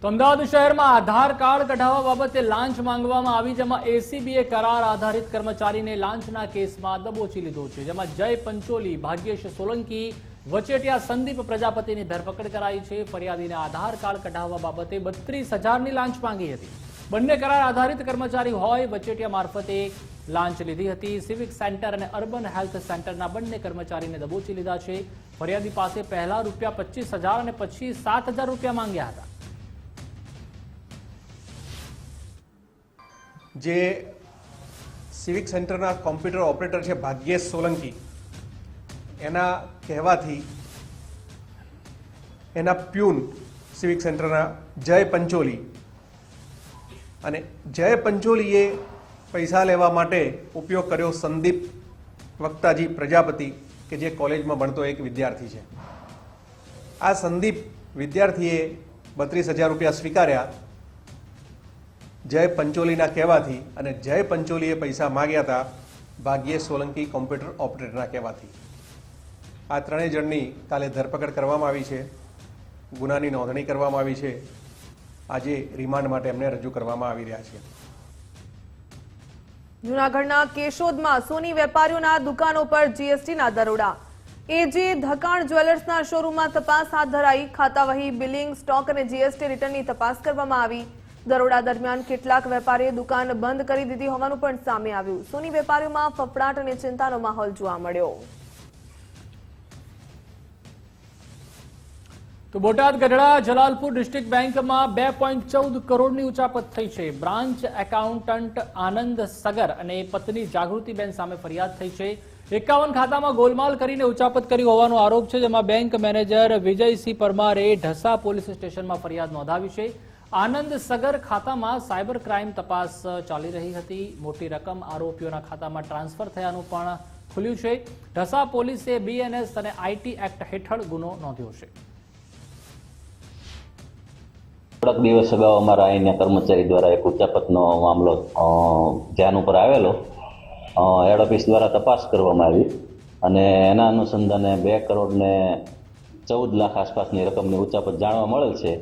તો અમદાવાદ શહેરમાં આધાર કાર્ડ કઢાવવા બાબતે લાંચ માંગવામાં આવી, જેમાં એસીબીએ કરાર આધારિત કર્મચારીને લાંચના કેસમાં દબોચી લીધો છે, જેમાં જય પંચોલી, ભાગ્યેશ સોલંકી, વચેટિયા સંદીપ પ્રજાપતિની ધરપકડ કરાઈ છે. ફરિયાદીને આધાર કાર્ડ કઢાવવા બાબતે 32,000ની લાંચ માંગી હતી. બંને કરાર આધારિત કર્મચારી હોય. વચેટિયા મારફતે લાંચ લીધી હતી. સિવિક સેન્ટર અને અર્બન હેલ્થ સેન્ટરના બંને કર્મચારીને દબોચી લીધા છે. ફરિયાદી પાસે પહેલા ₹25,000 અને પછી ₹7,000 માંગ્યા હતા. જે સિવિક સેન્ટરના કોમ્પ્યુટર ઓપરેટર છે ભાગ્યેશ સોલંકી, એના કહેવાથી એના પ્યુન સિવિક સેન્ટરના જય પંચોલી, અને જય પંચોલીએ પૈસા લેવા માટે ઉપયોગ કર્યો સંદીપ વક્તાજી પ્રજાપતિ, કે જે કોલેજમાં ભણતો એક વિદ્યાર્થી છે. આ સંદીપ વિદ્યાર્થીએ ₹32,000 સ્વીકાર્યા જય પંચોલીના કહેવાથી, અને જય પંચોલીએ પૈસા માગ્યા હતા ભાગ્યેશ સોલંકી કોમ્પ્યુટર ઓપરેટરના કહેવાથી. આ ત્રણેય જણની કાલે ધરપકડ કરવામાં આવી છે, ગુનાની નોંધણી કરવામાં આવી છે. આજે રિમાન્ડ માટે એમને રજૂ કરવામાં આવી રહ્યા છે. જૂનાગઢના કેશોદમાં સોની વેપારીઓના દુકાનો પર જીએસટીના દરોડા. એજે ધકાણ જ્વેલર્સના શોરૂમમાં તપાસ હાથ ધરાઈ. ખાતાવહી, બિલિંગ, સ્ટોક અને જીએસટી રિટર્નની તપાસ કરવામાં આવી. દરોડા દરમિયાન કેટલાક વેપારીએ દુકાન બંધ કરી દીધી હોવાનું પણ સામે આવ્યું. સોની વેપારીઓમાં ફફડાટ અને ચિંતાનો માહોલ જોવા મળ્યો. તો બોટાદ ગઢડા જલાલપુર ડિસ્ટ્રિક્ટ બેંકમાં 2.14 કરોડની ઉચાપત થઈ છે. બ્રાન્ચ એકાઉન્ટન્ટ આનંદ સગર અને પત્ની જાગૃતિબેન સામે ફરિયાદ થઈ છે. 51 ખાતામાં ગોલમાલ કરીને ઉચાપત કરી હોવાનો આરોપ છે, જેમાં બેંક મેનેજર વિજયસિંહ પરમારે ઢસા પોલીસ સ્ટેશનમાં ફરિયાદ નોંધાવી છે. આનંદ સગર ખાતામાં સાયબર ક્રાઇમ તપાસ ચાલી રહી હતી. મોટી રકમ આરોપીઓના ખાતામાં ટ્રાન્સફર થયાનું પણ ખુલ્યું છે. ઢસા પોલીસે બીએનએસ અને આઈટી એક્ટ હેઠળ ગુનો નોંધ્યો છે. થોડાક દિવસ અગાઉ અમારા અહીંના કર્મચારી દ્વારા એક ઉચાપતનો મામલો ધ્યાન ઉપર આવેલો. હેડ ઓફિસ દ્વારા તપાસ કરવામાં આવી અને એના અનુસંધાને 2,14 લાખ આસપાસની રકમની ઉચાપત જાણવા મળેલ છે.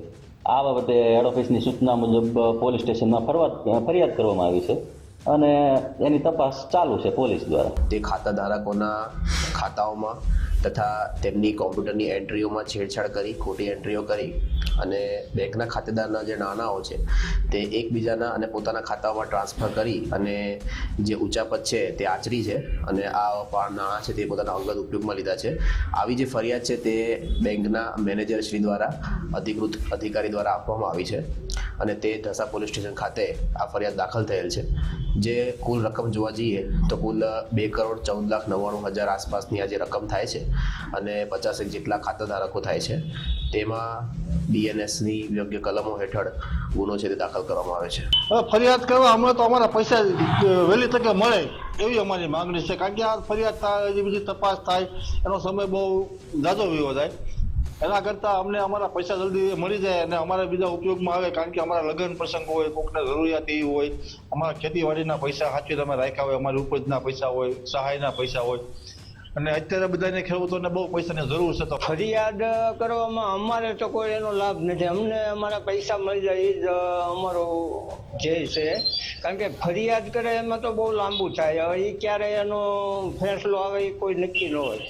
આ બાબતે હેડ ઓફિસની સૂચના મુજબ પોલીસ સ્ટેશનમાં ફરિયાદ કરવામાં આવી છે અને એની તપાસ ચાલુ છે પોલીસ દ્વારા. તે ખાતા ધારકોના ખાતાઓમાં તથા તેમની કોમ્પ્યુટરની એન્ટ્રીઓમાં છેડછાડ કરી, ખોટી એન્ટ્રીઓ કરી અને બેંકના ખાતેદારના જે નાણાંઓ છે તે એકબીજાના અને પોતાના ખાતાઓમાં ટ્રાન્સફર કરી અને જે ઉચાપત છે તે આચરી છે અને આ નાણાં છે તે પોતાના અંગત ઉપયોગમાં લીધા છે. આવી જે ફરિયાદ છે તે બેંકના મેનેજર શ્રી દ્વારા અધિકૃત અધિકારી દ્વારા આપવામાં આવી છે અને તે ઢસા પોલીસ સ્ટેશન ખાતે આ ફરિયાદ દાખલ થયેલ છે. જે કુલ રકમ જોવા જઈએ તો કુલ 2,14,99,000 આસપાસની આ જે રકમ થાય છે અને 50 જેટલા ખાતા ધારકો થાય છે. તેમાં બીએનએસની યોગ્ય કલમો હેઠળ ગુનો છે તે દાખલ કરવામાં આવે છે. ફરિયાદ કરવા હમણાં તો અમારા પૈસા વહેલી તકે મળે એવી અમારી માંગણી છે, કારણ કે આ ફરિયાદ થાય, બીજી તપાસ થાય, એનો સમય બહુ ઝાઝો વિવો થાય. એના કરતાં અમને અમારા પૈસા જલ્દી મળી જાય અને અમારા બીજા ઉપયોગમાં આવે, કારણ કે અમારા લગ્ન પ્રસંગ હોય, કોઈકને જરૂરિયાત એવી હોય, અમારા ખેતીવાડીના પૈસા સાચવીને અમે રાખ્યા હોય, અમારી ઉપજના પૈસા હોય, સહાયના પૈસા હોય, અને અત્યારે બધાને ખેડૂતોને બહુ પૈસાની જરૂર છે. તો ફરિયાદ કરવામાં અમારે તો કોઈ એનો લાભ નથી. અમને અમારા પૈસા મળી જાય એ જ અમારો ધ્યેય છે, કારણ કે ફરિયાદ કરે એમાં તો બહુ લાંબુ થાય. હવે એ ક્યારે એનો ફેસલો આવે એ કોઈ નક્કી ન હોય.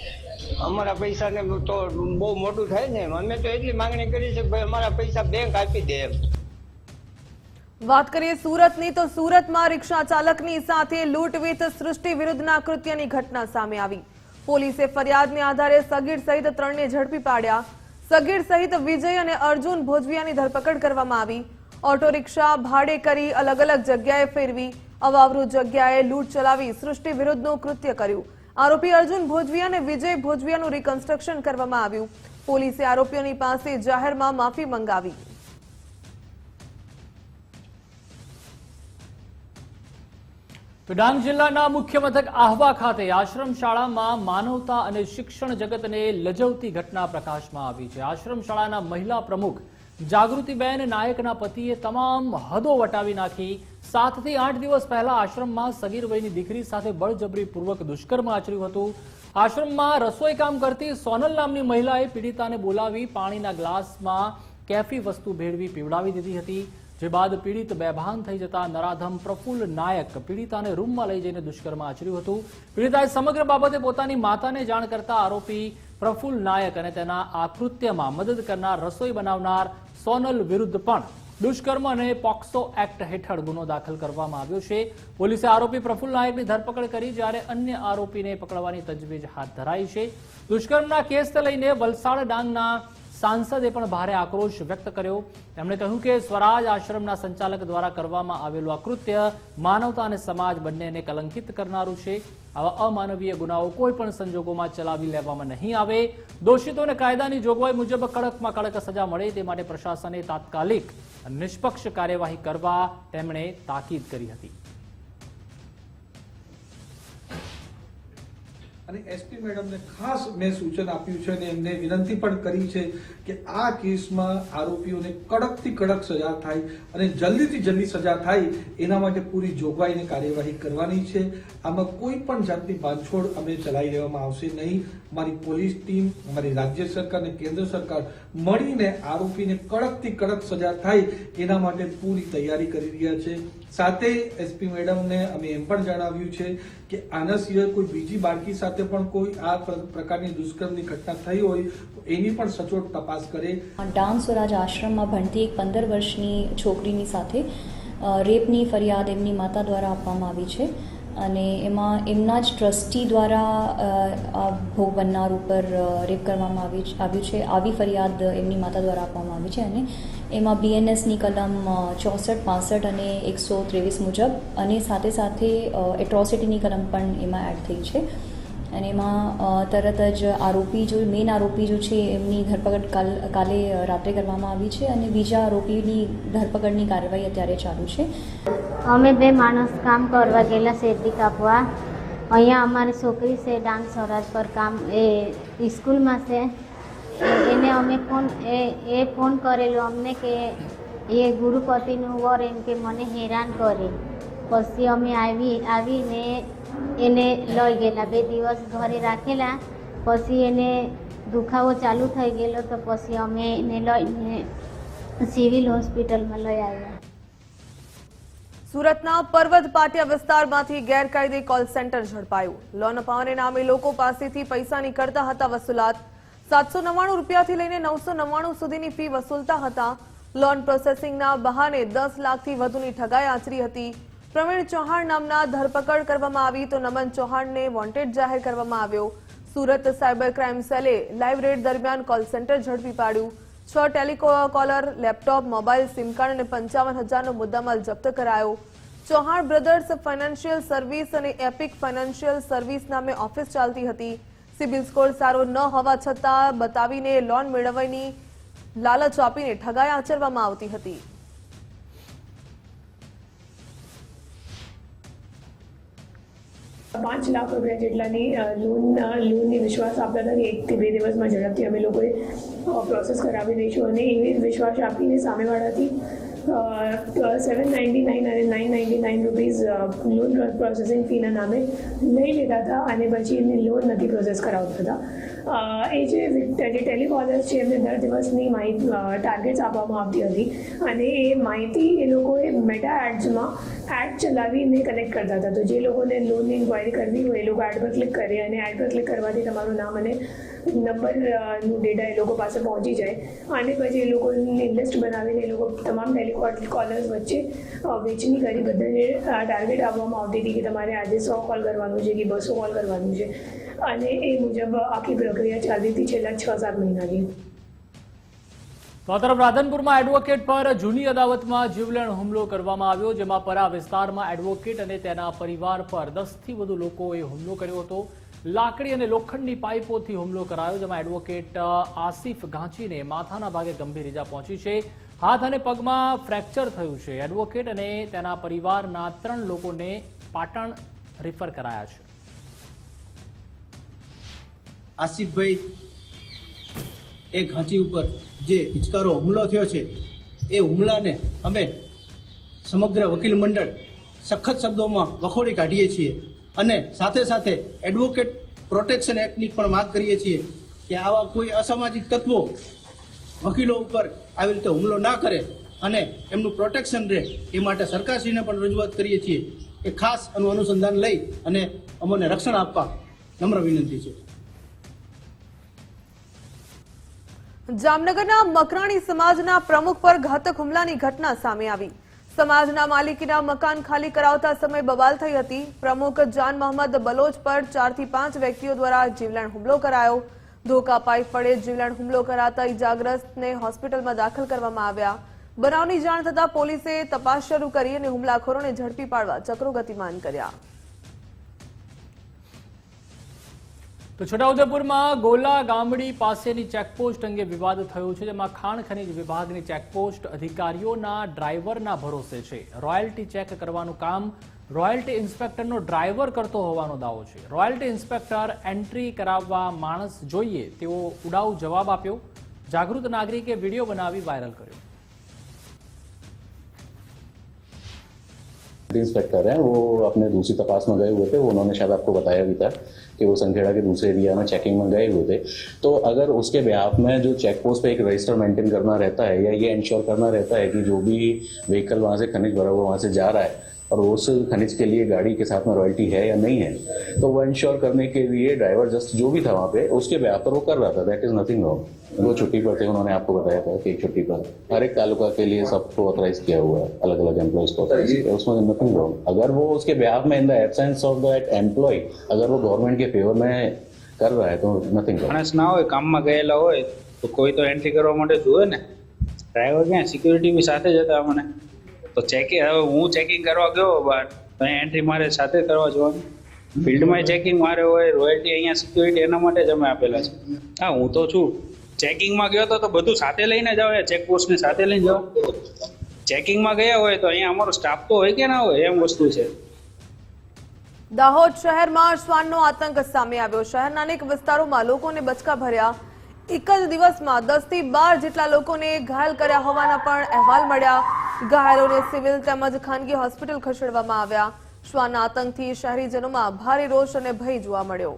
અમારા પૈસાને તો બહુ મોટું થાય ને. અમે તો એટલી માંગણી કરી છે કે ભાઈ અમારા પૈસા બેંક આપી દે એમ. વાત કરીએ સુરતની, તો સુરતમાં રિક્ષા ચાલકની સાથે લૂંટવીત સૃષ્ટિ વિરુદ્ધના કૃત્યની ઘટના સામે આવી. પોલીસે ફરિયાદને આધારે સગીર સહિત 3ને ઝડપી પાડ્યા. સગીર સહિત વિજય અને અર્જુન ભોજવિયાની ધરપકડ કરવામાં આવી. ઓટો રિક્ષા ભાડે કરી અલગ અલગ જગ્યાએ ફેરવી અવાવરૂ જગ્યાએ લૂંટ ચલાવી સૃષ્ટિ વિરુદ્ધનું કૃત્ય કર્યું. આરોપી અર્જુન ભોજવિયા અને વિજય ભોજવિયાનું રિકન્સ્ટ્રક્શન કરવામાં આવ્યું. પોલીસે આરોપીઓની પાસે જાહેરમાં માફી મંગાવી. તો ડાંગ જિલ્લાના મુખ્ય મથક આહવા ખાતે આશ્રમ શાળામાં માનવતા અને શિક્ષણ જગતને લજવતી ઘટના પ્રકાશમાં આવી છે. આશ્રમ શાળાના મહિલા પ્રમુખ જાગૃતિબેન નાયકના પતિએ તમામ હદો વટાવી નાખી 7 થી 8 દિવસ પહેલા આશ્રમમાં સગીર વયની દીકરી સાથે બળજબરીપૂર્વક દુષ્કર્મ આચર્યું હતું. આશ્રમમાં રસોઈ કામ કરતી સોનલ નામની મહિલાએ પીડિતાને બોલાવી પાણીના ગ્લાસમાં કેફી વસ્તુ ભેળવી પીવડાવી દીધી હતી. જે બાદ પીડિત બેભાન થઈ જતા નરાધમ પ્રફુલ્લ નાયક પીડિતાને રૂમમાં લઈ જઈને દુષ્કર્મ આચર્યું હતું. પીડિતાએ સમગ્ર બાબતે પોતાની માતાને જાણ કરતા આરોપી પ્રફુલ્લ નાયક અને તેના આ કૃત્યમાં મદદ કરનાર રસોઈ બનાવનાર સોનલ વિરુદ્ધ પણ દુષ્કર્મ અને પોક્સો એક્ટ હેઠળ ગુનો દાખલ કરવામાં આવ્યો છે. પોલીસે આરોપી પ્રફુલ્લ નાયકની ધરપકડ કરી જ્યારે અન્ય આરોપીને પકડવાની તજવીજ હાથ ધરાઈ છે. દુષ્કર્મના કેસને લઈને વલસાડ ડાંગના સાંસદે પણ ભારે આક્રોશ વ્યક્ત કર્યો. તેમણે કહ્યું કે સ્વરાજ આશ્રમના સંચાલક દ્વારા કરવામાં આવેલું આ કૃત્ય માનવતા અને સમાજ બંનેને કલંકિત કરનારું છે. આવા અમાનવીય ગુનાઓ કોઈ પણ સંજોગોમાં ચલાવી લેવામાં નહીં આવે. દોષિતોને કાયદાની જોગવાઈ મુજબ કડકમાં કડક સજા મળે તે માટે પ્રશાસને તાત્કાલિક નિષ્પક્ષ કાર્યવાહી કરવા તેમણે તાકીદ કરી હતી. અને એસપી મેડમને ખાસ મેં સૂચન આપ્યું છે અને એમને વિનંતી પણ કરી છે કે આ કેસમાં આરોપીઓને કડકથી કડક સજા થાય અને જલ્દીથી જલ્દી સજા થાય એના માટે પૂરી જોગવાઈ અને કાર્યવાહી કરવાની છે. આમાં કોઈ પણ જાતની બાંધછોડ અમે ચલાવી લેવામાં આવશે નહીં. અમારી પોલીસ ટીમ, અમારી રાજ્ય સરકાર અને કેન્દ્ર સરકાર મળીને આરોપીને કડકથી કડક સજા થાય એના માટે પૂરી તૈયારી કરી રહ્યા છે. સાથે એસપી મેડમને અમે એમ પણ જણાવ્યું છે કે આના સિવાય કોઈ બીજી બાળકી સાથે પણ કોઈ આ પ્રકારની દુષ્કર્મની ઘટના થઈ હોય તો એની પણ સચોટ તપાસ કરે. ડાંગ સ્વરાજ આશ્રમમાં ભણતી એક 15 વર્ષની છોકરીની સાથે રેપની ફરિયાદ એમની માતા દ્વારા આપવામાં આવી છે અને એમાં એમના જ ટ્રસ્ટી દ્વારા ભોગ બનનાર ઉપર રેપ કરવામાં આવ્યું છે. આવી ફરિયાદ એમની માતા દ્વારા આપવામાં આવી છે અને એમાં બીએનએસની કલમ 64, 65 અને 123 મુજબ અને સાથે સાથે એટ્રોસિટીની કલમ પણ એમાં એડ થઈ છે. અને એમાં તરત જ મેઇન આરોપી જો છે એમની ધરપકડ કાલે રાત્રે કરવામાં આવી છે અને બીજા આરોપીની ધરપકડની કાર્યવાહી અત્યારે ચાલુ છે. અમે 2 માણસ કામ કરવા ગયેલા શેરડી કાપવા. અહીંયા અમારી છોકરી છે ડાંગ સ્વરાજ પર કામ એ સ્કૂલમાં છે. એને અમે ફોન કરેલો અમને કે એ ગુરુપતિનું વર એમ કે મને હેરાન કરે. પછી અમે આવીને એને લઈ ગયેલા. 2 દિવસ ઘરે રાખેલા. પછી એને દુખાવો ચાલુ થઈ ગયેલો તો પછી અમે એને લઈને સિવિલ હોસ્પિટલમાં લઈ આવ્યા. સુરતના પર્વત પાટિયા વિસ્તારમાંથી ગેરકાયદે કોલ સેન્ટર ઝડપાયું. લોન અપાવવાને નામે લોકો પાસેથી પૈસાની કરતા હતા વસૂલાત. 799 રૂપિયાથી લઈને 999 સુધીની ફી વસૂલતા હતા. લોન પ્રોસેસિંગના બહાને 10 લાખથી વધુની ઠગાઈ આચરી હતી. પ્રવીણ ચૌહાણ નામના ધરપકડ કરવામાં આવી તો નમન ચૌહાણને વોન્ટેડ જાહેર કરવામાં આવ્યો. સુરત સાયબર ક્રાઇમ સેલે લાઇવ રેડ દરમિયાન કોલ સેન્ટર ઝડપી પાડ્યું. 6 telecaller, laptop, mobile, SIM card અને 55,000નો મુદ્દામાલ જપ્ત કરાયો. ચૌહાણ બ્રધર્સ ફાઇનાન્શિયલ સર્વિસ અને એપિક ફાઇનાન્શિયલ સર્વિસ નામે ઓફિસ ચાલતી હતી. સિબિલ સ્કોર સારો ન હોવા છતાં બતાવીને લોન મેળવવાની લાલચ આપીને ઠગાઈ આચરવામાં આવતી હતી. ₹5 લાખ જેટલાની લોનની વિશ્વાસ આપતા હતા કે 1 થી 2 દિવસમાં ઝડપથી અમે લોકોએ પ્રોસેસ કરાવી દઈશું અને એવી વિશ્વાસ આપીને સામેવાળાથી 799 અને 999 રૂપીઝ લોન પ્રોસેસિંગ ફીના નામે લઈ લેતા હતા અને પછી એમની લોન નથી પ્રોસેસ કરાવતા હતા. એ જે ટેલિકોલર્સ છે એમને દર દિવસની માહિતી ટાર્ગેટ્સ આપવામાં આવતી હતી અને એ માહિતી એ લોકોએ મેટા એડ્સમાં એડ ચલાવીને કનેક્ટ કરતા હતા. તો જે લોકોને લોનની ઇન્ક્વાયરી કરવી હોય એ લોકો એડ પર ક્લિક કરે અને એડ પર ક્લિક કરવાથી તમારું નામ અને નંબરનું ડેટા એ લોકો પાસે પહોંચી જાય અને પછી એ લોકોની લિસ્ટ બનાવીને એ લોકો તમામ ટેલિકોલર્સ વચ્ચે વેચણી કરી બધાને ટાર્ગેટ આપવામાં આવતી હતી કે તમારે આજે 100 કોલ કરવાનું છે કે 200 કોલ કરવાનું છે અને એ મુજબ આખી પ્રક્રિયા ચાલતી હતી છેલ્લા 6-7 મહિનાથી. તો આ તરફ રાધનપુરમાં એડવોકેટ પર જૂની અદાવતમાં જીવલેણ હુમલો કરવામાં આવ્યો, જેમાં પરા વિસ્તારમાં એડવોકેટ અને તેના પરિવાર પર 10થી વધુ લોકોએ હુમલો કર્યો હતો. લાકડી અને લોખંડની પાઇપોથી હુમલો કરાયો, જેમાં એડવોકેટ આસિફ ઘાંચીને માથાના ભાગે ગંભીર ઈજા પહોંચી છે. હાથ અને પગમાં ફ્રેક્ચર થયું છે. એડવોકેટ અને તેના પરિવારના 3 લોકોને પાટણ રિફર કરાયા છે. આસિફભાઈ એ ઘાંચી ઉપર જે હિચકારો હુમલો થયો છે એ હુમલાને અમે સમગ્ર વકીલ મંડળ સખત શબ્દોમાં વખોડી કાઢીએ છીએ અને સાથે સાથે એડવોકેટ પ્રોટેક્શન એક્ટની પણ માંગ કરીએ છીએ કે આવા કોઈ અસામાજિક તત્વો વકીલો ઉપર આવી રીતે હુમલો ના કરે અને એમનું પ્રોટેક્શન રહે એ માટે સરકારશ્રીને પણ રજૂઆત કરીએ છીએ કે ખાસ આનું અનુસંધાન લઈ અને અમને રક્ષણ આપવા નમ્ર વિનંતી છે. જામનગરના મકરાણી સમાજના પ્રમુખ પર ઘાતક હુમલાની ઘટના સામે આવી. સમાજના માલિકીના મકાન ખાલી કરાવતા સમયે બબાલ થઈ હતી. પ્રમુખ જાન મોહમ્મદ બલોચ પર 4 થી 5 વ્યક્તિઓ દ્વારા જીવલેણ હુમલો કરાયો. ધોકા પાઇપ વડે જીવલેણ હુમલો કરાતા ઇજાગ્રસ્તને હોસ્પિટલમાં દાખલ કરવામાં આવ્યા. બનાવની જાણ થતાં પોલીસે તપાસ શરૂ કરી અને હુમલાખોરોને ઝડપી પાડવા ચક્રો ગતિમાન કર્યા. તો છોટાઉદેપુરમાં ગોલા ગામડી પાસેની ચેકપોસ્ટ અંગે વિવાદ થયો છે, જેમાં ખાણ ખનીજ વિભાગની ચેકપોસ્ટ અધિકારીઓના ડ્રાઈવરના ભરોસે છે. રોયલ્ટી ચેક કરવાનું કામ રોયલ્ટી ઇન્સ્પેક્ટરનો ડ્રાઈવર કરતો હોવાનો દાવો છે. રોયલ્ટી ઇન્સ્પેક્ટર એન્ટ્રી કરાવવા માણસ જોઈએ તેવો ઉડાઉ જવાબ આપ્યો. જાગૃત નાગરિકે વિડીયો બનાવી વાયરલ કર્યો. इंस्पेक्टर हैं, वो अपने दूसरी तपास में गए हुए थे. वो उन्होंने शायद आपको बताया भी था कि वो संखेड़ा के दूसरे एरिया में चेकिंग में गए हुए थे. तो अगर उसके ब्याह में जो चेक पोस्ट पे एक रजिस्टर मेंटेन करना रहता है या ये इंश्योर करना रहता है कि जो भी व्हीकल वहाँ से खनिज भरा हुआ वहाँ से जा रहा है और उस खनिज के लिए गाड़ी के साथ में रॉयल्टी है या नहीं है, तो वो इंश्योर करने के लिए ड्राइवर जस्ट जो भी था वहाँ पे उसके ब्याह पर वो कर रहा था. That is nothing wrong. वो छुट्टी पर थे, उन्होंने आपको बताया था कि एक छुट्टी पर हर एक तालुका के लिए सबको ऑथराइज किया हुआ है, अलग अलग एम्प्लॉयज को ऑथराइज किया, उसमें नथिंग रॉन्ग. अगर वो उसके ब्याह में in the absence of that employ अगर वो गवर्नमेंट के फेवर में कर रहा है तो नथिंग रॉन्ग. માણસ ના હોય, કામમાં ગયેલા હોય તો કોઈ તો એન્ટ્રી કરવા માટે જોવે ને. ડ્રાઈવર ક્યાં, સિક્યુરિટી બી સાથે જ હતા મને. તો ચેકિંગ, હવે હું ચેકિંગ કરવા ગયો બહાર તો એન્ટ્રી મારે સાથે કરવા જવાનું. ફિલ્ડમાં ચેકિંગ મારે હોય, રોયલ્ટી અહીંયા સિક્યુરિટી એના માટે જ અમે આપેલા છે. હા, હું તો છું ચેકિંગમાં ગયો તો બધું સાથે લઈને જાઓ, ચેકપોસ્ટને સાથે લઈને જાઓ. ચેકિંગમાં ગયા હોય તો અહીંયા અમારો સ્ટાફ તો હોય કે ના હોય, એમ વસ્તુ છે. દાહોદ શહેરમાં શ્વાનનો આતંક સામે આવ્યો. શહેરના અનેક વિસ્તારોમાં લોકોને બચકા ભર્યા. એક જ દિવસમાં 10 થી 12 જેટલા લોકોને ઘાયલ કર્યા હોવાના પણ અહેવાલ મળ્યા. ઘાયલોને સિવિલ તેમજ ખાનગી હોસ્પિટલ ખસેડવામાં આવ્યા. શ્વાનના આતંકથી શહેરીજનોમાં ભારે રોષ અને ભય જોવા મળ્યો.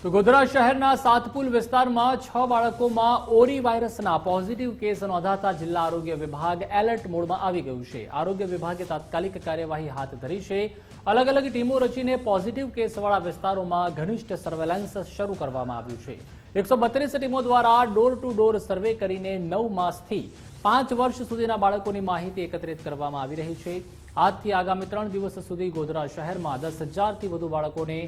તો ગોધરા શહેરના સાતપુલ વિસ્તારમાં 6 બાળકોમાં ઓરી વાયરસના પોઝિટિવ કેસ નોંધાતા જિલ્લા આરોગ્ય વિભાગ એલર્ટ મોડમાં આવી ગયું છે. આરોગ્ય વિભાગે તાત્કાલિક કાર્યવાહી હાથ ધરી છે. અલગ અલગ ટીમો રચીને પોઝિટિવ કેસવાળા વિસ્તારોમાં ઘનિષ્ઠ સર્વેલન્સ શરૂ કરવામાં આવ્યું છે. 132 ટીમો દ્વારા ડોર ટુ ડોર સર્વે કરીને 9 માસથી 5 વર્ષ સુધીના બાળકોની માહિતી એકત્રિત કરવામાં આવી રહી છે. આજથી આગામી 3 દિવસ સુધી ગોધરા શહેરમાં 10,000થી વધુ બાળકોને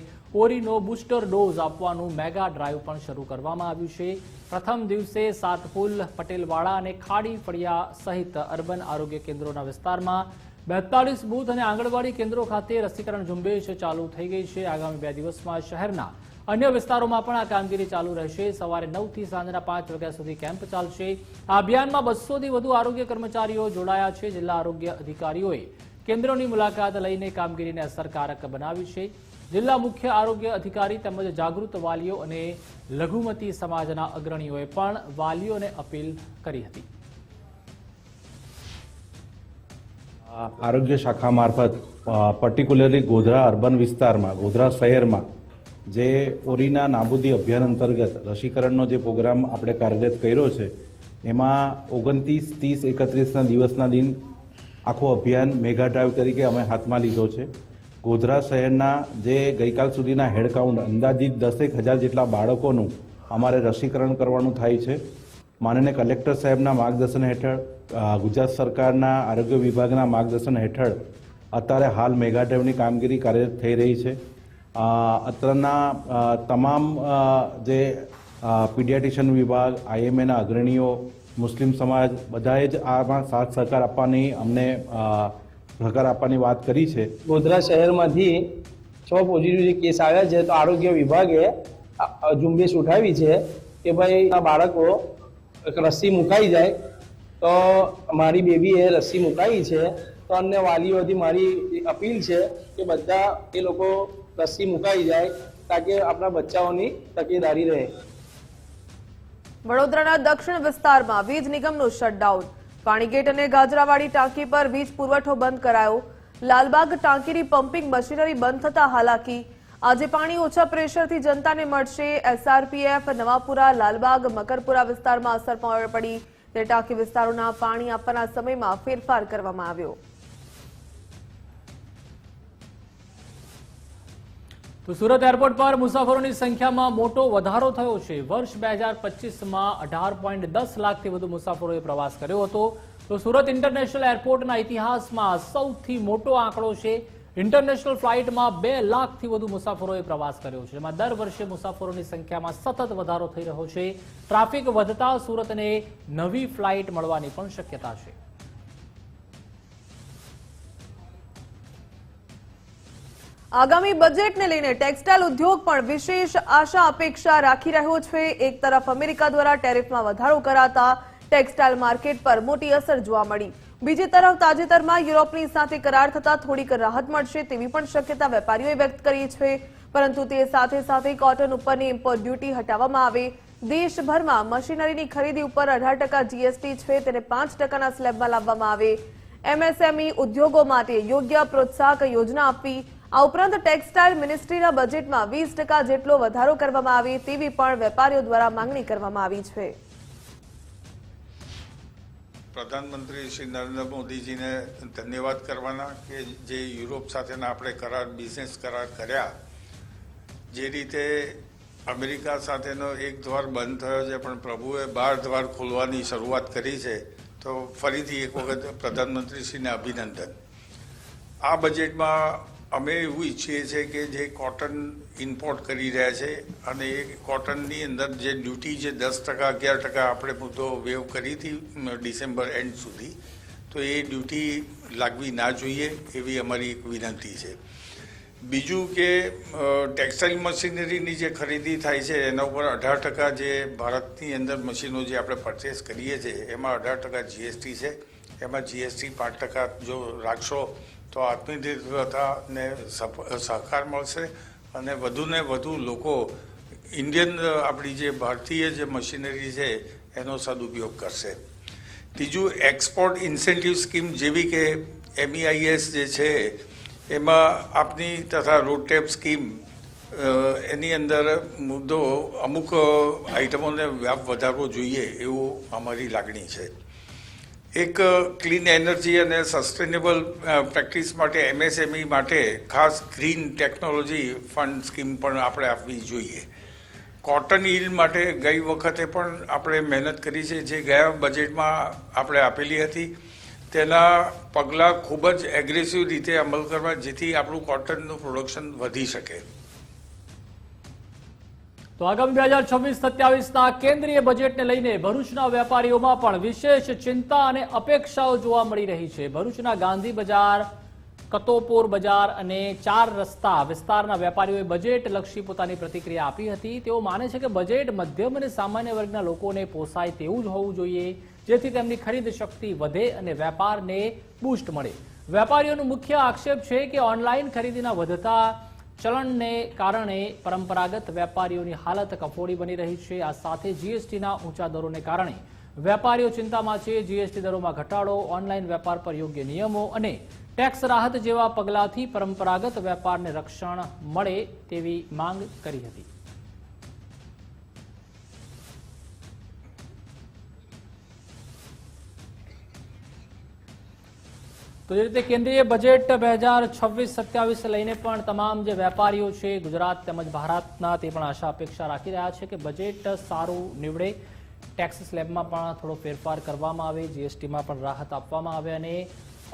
ઓરીનો બુસ્ટર ડોઝ આપવાનું મેગા ડ્રાઈવ પણ શરૂ કરવામાં આવ્યું છે. પ્રથમ દિવસે સાતપુલ, પટેલવાડા અને ખાડી ફળિયા સહિત અર્બન આરોગ્ય કેન્દ્રોના વિસ્તારમાં 42 બૂથ અને આંગણવાડી કેન્દ્રો ખાતે રસીકરણ ઝુંબેશ ચાલુ થઈ ગઈ છે. આગામી 2 દિવસમાં શહેરના અન્ય વિસ્તારોમાં પણ આ કામગીરી ચાલુ રહેશે. સવારે 9 થી સાંજના 5 વાગ્યા સુધી કેમ્પ ચાલશે. આ અભિયાનમાં 200થી વધુ આરોગ્ય કર્મચારીઓ જોડાયા છે. જિલ્લા આરોગ્ય અધિકારીઓએ કેન્દ્રોની મુલાકાત લઈને કામગીરીને અસરકારક બનાવી છે. જિલ્લા મુખ્ય આરોગ્ય અધિકારી તેમજ જાગૃત વાલીઓ અને લઘુમતી સમાજના અગ્રણીઓએ પણ વાલીઓને અપીલ કરી હતી. આરોગ્ય શાખા મારફત પર્ટિક્યુલરલી ગોધરા અર્બન વિસ્તારમાં, ગોધરા શહેરમાં જે ઓરીના નાબૂદી અભિયાન અંતર્ગત રસીકરણનો જે પ્રોગ્રામ આપણે કાર્યરત કર્યો છે, એમાં 29, 30, 31ના દિવસના દિન આખો અભિયાન મેગા ડ્રાઈવ તરીકે અમે હાથમાં લીધો છે. ગોધરા શહેરના જે ગઈકાલ સુધીના હેડ કાઉન્ટ અંદાજિત 10,000 જેટલા બાળકોનું અમારે રસીકરણ કરવાનું થાય છે. માનનીય કલેક્ટર સાહેબના માર્ગદર્શન હેઠળ, ગુજરાત સરકારના આરોગ્ય વિભાગના માર્ગદર્શન હેઠળ અત્યારે હાલ મેગા ડ્રાઈવની કામગીરી કાર્યરત થઈ રહી છે. અત્રના તમામ જે પીડિયાટ્રિશિયન વિભાગ, IMAના અગ્રણીઓ, મુસ્લિમ સમાજ બધાએ જ આમાં સાથ સહકાર આપવાની અમને સહકાર આપવાની વાત કરી છે. ગોધરા શહેરમાંથી 6 પોઝિટિવ કેસ આવ્યા છે તો આરોગ્ય વિભાગે ઝુંબેશ ઉઠાવી છે કે ભાઈ આ બાળકો રસી મુકાઈ જાય. તો મારી બેબીએ રસી મુકાઈ છે તો અન્ય વાલીઓથી મારી અપીલ છે કે બધા એ લોકો રસી મુકાઈ જાય તાકે આપણા બચ્ચાઓની તકેદારી રહે. વડોદરાના દક્ષિણ વિસ્તારમાં વીજ નિગમનું શટડાઉન. પાણીગેટ અને ગાજરાવાડી ટાંકી પર વીજ પુરવઠો બંધ કરાયો. લાલબાગ ટાંકીની પમ્પિંગ મશીનરી બંધ થતા હાલાકી. આજે પાણી ઓછા પ્રેશરથી જનતાને મળશે. એસઆરપીએફ નવાપુરા, લાલબાગ, મકરપુરા વિસ્તારમાં અસર પડી તે ટાંકી વિસ્તારોના પાણી આપવાના સમયમાં ફેરફાર કરવામાં આવ્યો. તો સુરત એરપોર્ટ પર મુસાફરોની સંખ્યામાં મોટો વધારો થયો છે. વર્ષ 2025માં 18.10 લાખથી વધુ મુસાફરોએ પ્રવાસ કર્યો હતો. તો સુરત ઇન્ટરનેશનલ એરપોર્ટના ઇતિહાસમાં સૌથી મોટો આંકડો છે. ઇન્ટરનેશનલ ફ્લાઇટમાં 2 લાખથી વધુ મુસાફરોએ પ્રવાસ કર્યો છે. જેમાં દર વર્ષે મુસાફરોની સંખ્યામાં સતત વધારો થઈ રહ્યો છે. ટ્રાફિક વધતા સુરતને નવી ફ્લાઇટ મળવાની પણ શક્યતા છે. આગામી બજેટને લઈને ટેક્સટાઇલ ઉદ્યોગ પણ વિશેષ આશા અપેક્ષા રાખી રહ્યો છે. એક તરફ અમેરિકા દ્વારા ટેરિફમાં વધારો કરાતા ટેક્સટાઇલ માર્કેટ પર મોટી અસર જોવા મળી. બીજી તરફ તાજેતરમાં યુરોપની સાથે કરાર થતા થોડીક રાહત મળશે તેવી પણ શક્યતા વેપારીઓએ વ્યક્ત કરી છે. પરંતુ તે સાથે સાથે કોટન ઉપરની ઇમ્પોર્ટ ડ્યુટી હટાવવામાં આવે. દેશભરમાં મશીનરીની ખરીદી ઉપર 18% જીએસટી છે તેને 5%ના સ્લેબમાં લાવવામાં આવે. એમએસએમઈ ઉદ્યોગો માટે યોગ્ય પ્રોત્સાહક યોજના આપવી. આ ઉપરાંત ટેક્સટાઇલ મિનિસ્ટ્રીના બજેટમાં 20% જેટલો વધારો કરવામાં આવે તેવી પણ વેપારીઓ દ્વારા માંગણી કરવામાં આવી છે. પ્રધાનમંત્રી શ્રી નરેન્દ્ર મોદીજીને ધન્યવાદ કરવાના કે જે યુરોપ સાથેના આપણે બિઝનેસ કરાર કર્યા. જે રીતે અમેરિકા સાથેનો એક દ્વાર બંધ થયો છે પણ પ્રભુએ 12 દ્વાર ખોલવાની શરૂઆત કરી છે. તો ફરીથી એક વખત પ્રધાનમંત્રીશ્રીને અભિનંદન. આ બજેટમાં અમે એવું ઈચ્છીએ છીએ કે જે કોટન ઇમ્પોર્ટ કરી રહ્યા છે અને એ કોટનની અંદર જે ડ્યુટી જે 10%, 11% આપણે મુદ્દો વેવ કરી હતી ડિસેમ્બર એન્ડ સુધી, તો એ ડ્યુટી લાગવી ના જોઈએ એવી અમારી એક વિનંતી છે. બીજું કે ટેક્સટાઇલ મશીનરીની જે ખરીદી થાય છે એના ઉપર 18% જે ભારતની અંદર મશીનો જે આપણે પરચેસ કરીએ છીએ એમાં 18% જીએસટી છે. એમાં જીએસટી 5% જો રાખશો તો આત્મનિર્ભરતાને સહકાર મળશે અને વધુને વધુ લોકો ઇન્ડિયન આપણી જે ભારતીય જે મશીનરી છે એનો સદુપયોગ કરશે. ત્રીજું, એક્સપોર્ટ ઇન્સેન્ટિવ સ્કીમ જેવી કે MEIS જે છે એમાં આપની તથા રોડ ટેપ સ્કીમ એની અંદર મુદ્દો અમુક આઇટમોને વ્યાપ વધારવો જોઈએ એવું અમારી લાગણી છે. એક ક્લીન એનર્જી અને સસ્ટેનેબલ પ્રેક્ટિસ માટે MSME માટે ખાસ ગ્રીન ટેકનોલોજી ફંડ સ્કીમ પણ આપણે આપવી જોઈએ. કોટન ઈલ માટે ગઈ વખતે પણ આપણે મહેનત કરી છે, જે ગયા બજેટમાં આપણે આપેલી હતી. તેના પગલાં ખૂબ જ એગ્રેસિવ રીતે અમલ કરવા જેથી આપણું કોટનનું પ્રોડક્શન વધી શકે. તો આગામી 2026-27ના કેન્દ્રીય બજેટને લઈને ભરૂચના વેપારીઓમાં પણ વિશેષ ચિંતા અને અપેક્ષાઓ જોવા મળી રહી છે. ભરૂચના ગાંધી બજાર, કતોપોર બજાર અને 4 રસ્તા વિસ્તારના વેપારીઓએ બજેટલક્ષી પોતાની પ્રતિક્રિયા આપી હતી. તેઓ માને છે કે બજેટ મધ્યમ અને સામાન્ય વર્ગના લોકોને પોસાય તેવું જ હોવું જોઈએ, જેથી તેમની ખરીદ શક્તિ વધે અને વેપારને બૂસ્ટ મળે. વેપારીઓનો મુખ્ય આક્ષેપ છે કે ઓનલાઈન ખરીદીના વધતા ચલણને કારણે પરંપરાગત વેપારીઓની હાલત કફોડી બની રહી છે. આ સાથે જીએસટીના ઊંચા દરોને કારણે વેપારીઓ ચિંતામાં છે. જીએસટી દરોમાં ઘટાડો, ઓનલાઈન વેપાર પર યોગ્ય નિયમો અને ટેક્સ રાહત જેવા પગલાંથી પરંપરાગત વેપારને રક્ષણ મળે તેવી માંગ કરી હતી. તો જે રીતે કેન્દ્રીય બજેટ 2026-27 લઈને પણ તમામ જે વેપારીઓ છે ગુજરાત તેમજ ભારતના તે પણ આશા અપેક્ષા રાખી રહ્યા છે કે બજેટ સારું નીવડે. ટેક્સ સ્લેબમાં પણ થોડો ફેરફાર કરવામાં આવે, જીએસટીમાં પણ રાહત આપવામાં આવે અને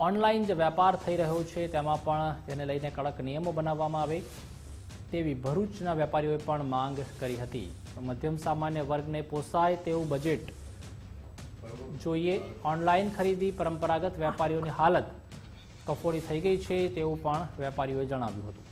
ઓનલાઈન જે વેપાર થઈ રહ્યો છે તેમાં પણ તેને લઈને કડક નિયમો બનાવવામાં આવે તેવી ભરૂચના વેપારીઓએ પણ માંગ કરી હતી. મધ્યમ સામાન્ય વર્ગને પોસાય તેવું બજેટ જોઈએ. ઓનલાઈન ખરીદી, પરંપરાગત વેપારીઓની હાલત કફોડી થઈ ગઈ છે તેવું પણ વેપારીઓએ જણાવ્યું હતું.